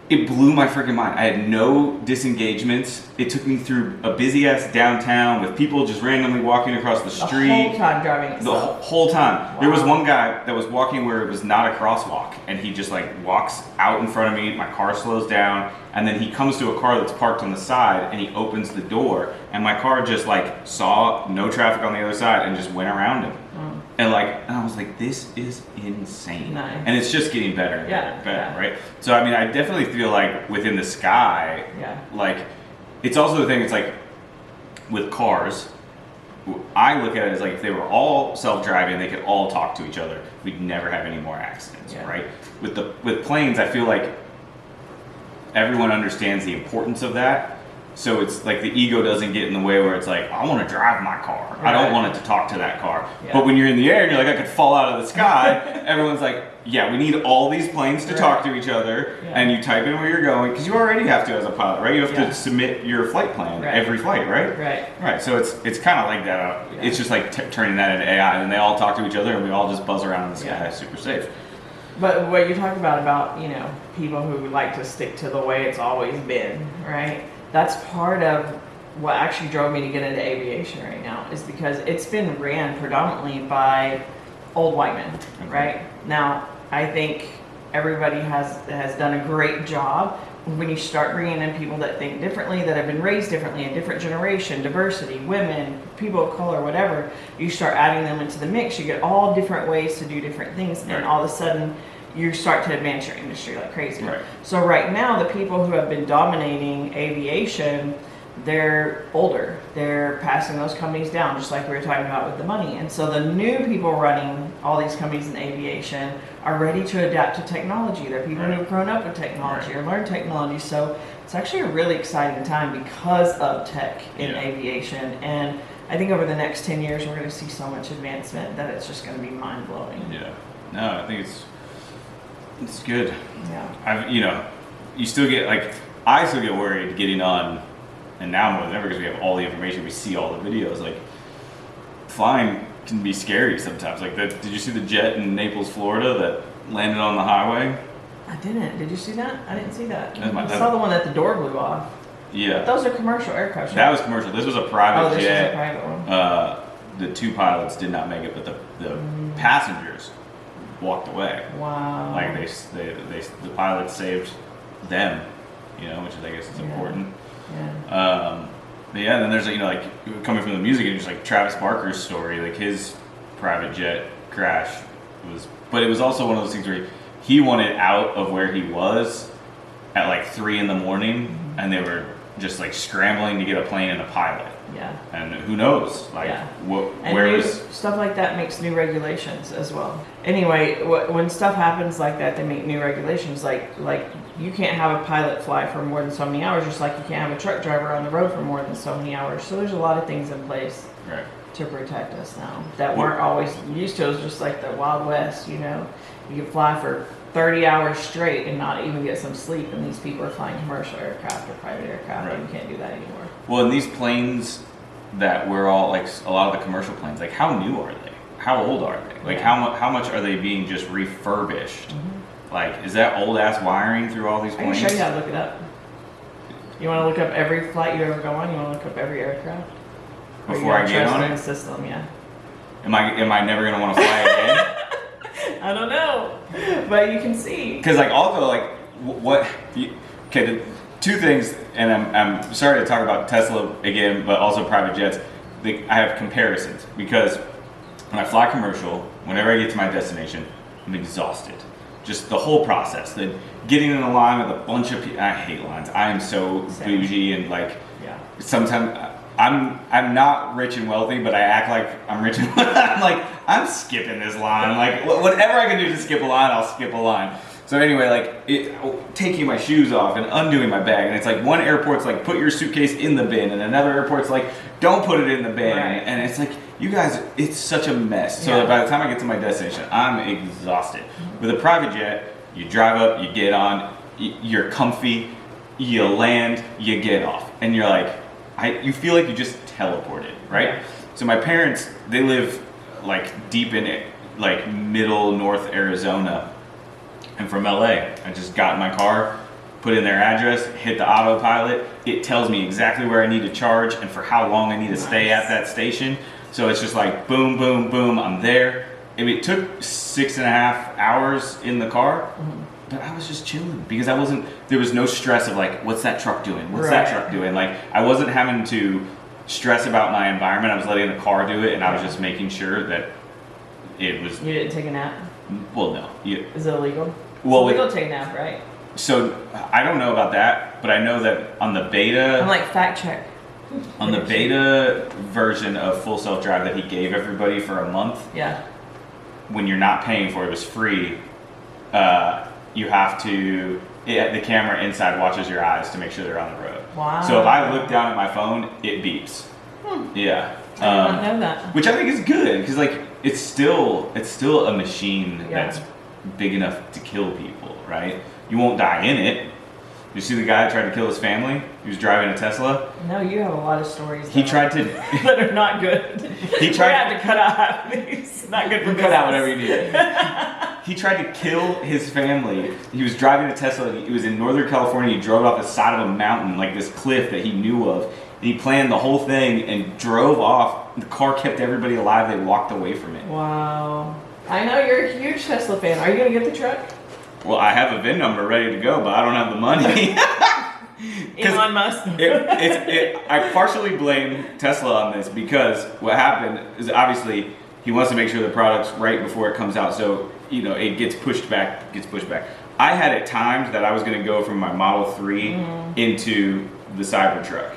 it blew my freaking mind. I had no disengagements. It took me through a busy ass downtown with people just randomly walking across the street. The whole time driving The itself. whole time. Wow. There was one guy that was walking where it was not a crosswalk, and he just like walks out in front of me. My car slows down, and then he comes to a car that's parked on the side, and he opens the door, and my car just like saw no traffic on the other side and just went around him. And I was like, this is insane. Nice. And it's just getting better and Yeah, better and better, yeah. right? So I mean, I definitely feel like within the sky, Yeah. like it's also the thing. It's like with cars, I look at it as like if they were all self-driving, they could all talk to each other. We'd never have any more accidents, Yeah. right? With planes, I feel like everyone understands the importance of that. So it's like the ego doesn't get in the way where it's like, I want to drive my car. I don't Right. want it to talk to that car. Yeah. But when you're in the air and you're like, I could fall out of the sky, everyone's like, yeah, we need all these planes to Right. talk to each other. Yeah. And you type in where you're going, because you already have to as a pilot, right? You have Yeah. to submit your flight plan Right. every flight, right? Right. Right, so it's kind of like that. Yeah. It's just like turning that into AI, and they all talk to each other, and we all just buzz around in the sky, Yeah. super safe. But what you talk about, you know, people who like to stick to the way it's always been, right? That's part of what actually drove me to get into aviation right now, is because it's been ran predominantly by old white men, right? Now, I think everybody has done a great job. When you start bringing in people that think differently, that have been raised differently, a different generation, diversity, women, people of color, whatever, you start adding them into the mix, you get all different ways to do different things, and Right. all of a sudden you start to advance your industry like crazy. Right. So right now, the people who have been dominating aviation, they're older. They're passing those companies down, just like we were talking about with the money. And so the new people running all these companies in aviation are ready to adapt to technology. They're people Right. who've grown up with technology or learned technology. So it's actually a really exciting time because of tech in Yeah. aviation. And I think over the next 10 years, we're going to see so much advancement that it's just going to be mind blowing. Yeah. No, I think it's good. Yeah. You still get I still get worried getting on, and now more than ever because we have all the information, we see all the videos. Like flying can be scary sometimes. Like did you see the jet in Naples, Florida that landed on the highway? I didn't. Did you see that? I didn't see that. That I saw the one that the door blew off. Yeah. Those are commercial aircraft. That was commercial. This was a private Oh, this jet. is a private one. The two pilots did not make it, but the passengers walked away. Wow. Like the pilots saved them, which is I guess is Yeah. important. Yeah. But yeah, then there's like coming from the music industry, like Travis Barker's story, like his private jet crash but it was also one of those things where he wanted out of where he was at like 3 a.m, and they were just like scrambling to get a plane and a pilot. Yeah. And who knows, Yeah. And where new, was stuff like that makes new regulations as well. Anyway, when stuff happens like that, they make new regulations. Like you can't have a pilot fly for more than so many hours, just like you can't have a truck driver on the road for more than so many hours. So there's a lot of things in place right. to protect us now that weren't always used to. It was just like the Wild West, you could fly for 30 hours straight and not even get some sleep, and these people are flying commercial aircraft or private aircraft, Right. and you can't do that anymore. Well, and these planes that we're all like a lot of the commercial planes, like how new are they? How old are they? Like Yeah. how much are they being just refurbished? Like is that old ass wiring through all these I can planes? show you how to look it up. You want to look up every flight you ever go on? You want to look up every aircraft? Or you Before I don't get trust on in it? the system, yeah. Am I never gonna want to fly again? I don't know, but you can see. Because like also like okay, the two things, and I'm sorry to talk about Tesla again, but also private jets. I have comparisons because when I fly commercial, whenever I get to my destination, I'm exhausted. Just the whole process, the getting in a line with a bunch of people. I hate lines. I am so Same. bougie and like Yeah. sometimes I'm not rich and wealthy, but I act like I'm rich and I'm like I'm skipping this line. Like whatever I can do to skip a line, I'll skip a line. So anyway, like taking my shoes off and undoing my bag, and it's like one airport's like put your suitcase in the bin, and another airport's like don't put it in the bin, Right. and it's like you guys, it's such a mess. So Yeah. by the time I get to my destination, I'm exhausted. With a private jet, you drive up, you get on, you're comfy, you land, you get off, and you're like, you feel like you just teleported, right? Yeah. So my parents, they live like deep in it, like middle North Arizona. And from LA, I just got in my car, put in their address, hit the autopilot. It tells me exactly where I need to charge and for how long I need to stay at that station. So it's just like boom, boom, boom, I'm there. It took 6.5 hours in the car, but I was just chilling because there was no stress of like, what's that truck doing? What's that truck doing? Like, I wasn't having to stress about my environment. I was letting the car do it, and I was just making sure that it was. You didn't take a nap? Well, no. Is it illegal? Well, it's illegal to take a nap, right? So I don't know about that, but I know that on the beta, I'm like, fact check. on the beta version of Full Self Drive that he gave everybody for a month, Yeah. when you're not paying for it, it was free. You have to. The camera inside watches your eyes to make sure they're on the road. Wow. So if I look down at my phone, it beeps. Yeah. I did not know that. Which I think is good because like it's still a machine Yeah. that's big enough to kill people, right? You won't die in it. You see the guy that tried to kill his family? He was driving a Tesla. No, you have a lot of stories. He tried to. that are not good. He tried- We're gonna have to cut out half of these. Not good for Cut out whatever business. you need. He tried to kill his family. He was driving a Tesla. He was in Northern California. He drove off the side of a mountain, like this cliff that he knew of. And he planned the whole thing and drove off. The car kept everybody alive. They walked away from it. Wow. I know you're a huge Tesla fan. Are you gonna get the truck? Well, I have a VIN number ready to go, but I don't have the money. 'Cause Elon Musk. I partially blame Tesla on this because what happened is obviously he wants to make sure the product's right before it comes out, so it gets pushed back. I had at times that I was going to go from my Model 3 into the Cybertruck.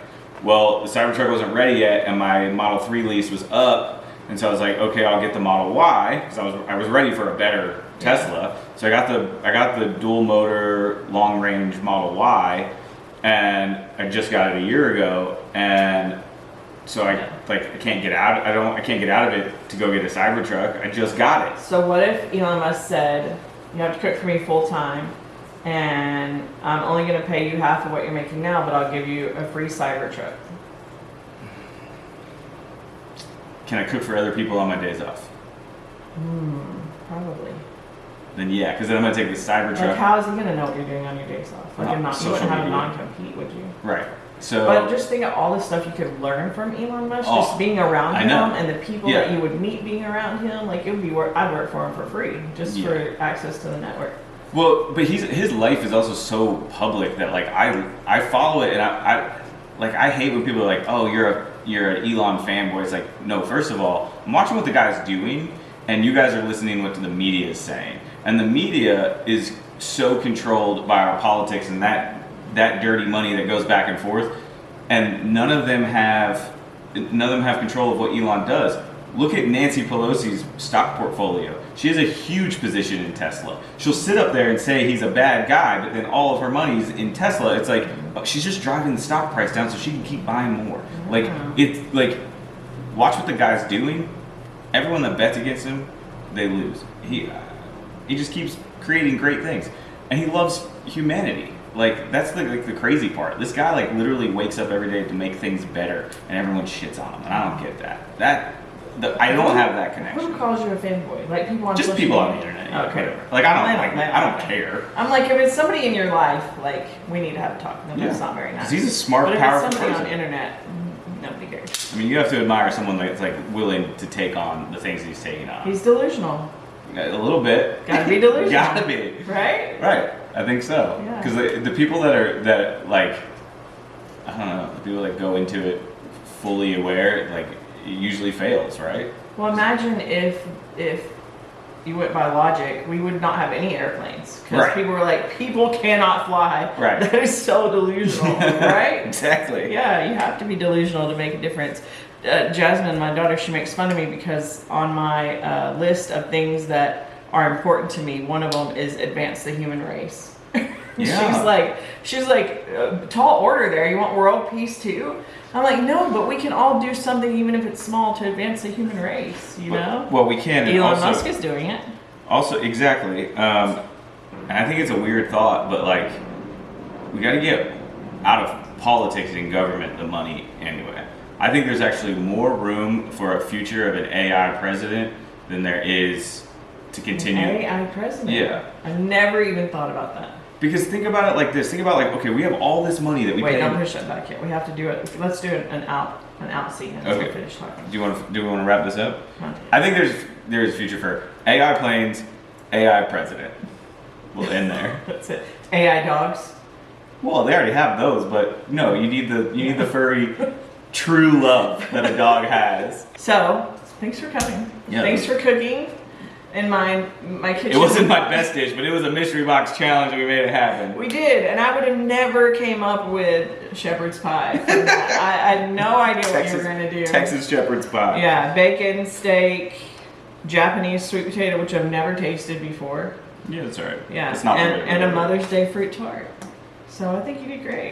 Well, the Cybertruck wasn't ready yet, and my Model 3 lease was up, and so I was like, okay, I'll get the Model Y because I was ready for a better Tesla. So I got the dual motor long range Model Y. And I just got it a year ago, and so I can't get out. I can't get out of it to go get a Cybertruck. I just got it. So what if Elon Musk said, you have to cook for me full time, and I'm only going to pay you half of what you're making now, but I'll give you a free Cybertruck? Can I cook for other people on my days off? Probably. Then yeah, because then I'm gonna take the Like, Cybertruck. how is he going to know what you're doing on your days off? Like, you Social wouldn't have a media. non-compete, would you? Right. So. But just think of all the stuff you could learn from Elon Musk, Oh, just being around I him, know. and the people Yeah. that you would meet being around him. Like, it would be I'd work for him for free, just Yeah. for access to the network. Well, but his life is also so public that like I follow it, and I hate when people are like, oh, you're an Elon fanboy. It's like, no, first of all, I'm watching what the guy's doing, and you guys are listening to what the media is saying, and the media is so controlled by our politics and that dirty money that goes back and forth, and none of them have control of what Elon does. Look at Nancy Pelosi's stock portfolio. She has a huge position in Tesla. She'll sit up there and say he's a bad guy, but then all of her money's in Tesla. It's like she's just driving the stock price down so she can keep buying more. Like, it's like, watch what the guy's doing. Everyone that bets against him, they lose. He just keeps creating great things, and he loves humanity. Like, that's the crazy part. This guy like literally wakes up every day to make things better, and everyone shits on him, and I don't get that. I don't have that connection. Who calls you a fanboy? Like, people on Just social people on the media? internet. Yeah, Okay. whatever. Like, I don't Okay. care. I'm like, if it's somebody in your life, like, we need to have a talk. No, Yeah. that's not very nice. 'Cause he's a smart, but powerful if it's somebody person. on the internet, nobody cares. I mean, you have to admire someone that's like willing to take on the things he's taking on. He's delusional. A little bit. Gotta be delusional. Gotta be. Right? Right. I think so. Yeah. Because the people that like, I don't know, the people that go into it fully aware, like, it usually fails, right? Well, imagine if you went by logic, we would not have any airplanes. Because Right. people were like, people cannot fly. Right. That is so delusional, right? Exactly. Yeah, you have to be delusional to make a difference. Jasmine, my daughter, she makes fun of me because on my list of things that are important to me. One of them is advance the human race. Yeah. she's like, tall order there. You want world peace too? I'm like, no, but we can all do something, even if it's small, to advance the human race. You know? Well, we can. And Elon also, Musk is doing it. Also, exactly. And I think it's a weird thought, but like, we got to get out of politics and government the money anyway. I think there's actually more room for a future of an AI president than there is to continue. An AI president? Yeah. I never even thought about that. Because think about it like this. Think about like, okay, we have all this money that we Wait, pay. don't push that back yet. We have to do it. Let's do an out scene until we Okay. finish talking. Do we want to wrap this up? Come on. I think there's a future for AI planes, AI president. We'll end there. That's it. AI dogs. Well, they already have those, but no, you need the furry, true love that a dog has. So, thanks for coming. Yeah. Thanks for cooking in my kitchen. It wasn't my best dish, but it was a mystery box challenge, and we made it happen. We did, and I would have never came up with shepherd's pie from that. I had no idea what you were going to do. Texas shepherd's pie. Yeah, bacon, steak, Japanese sweet potato, which I've never tasted before. Yeah, that's all right. Yeah, It's not and a Mother's Day fruit tart. So I think you did great.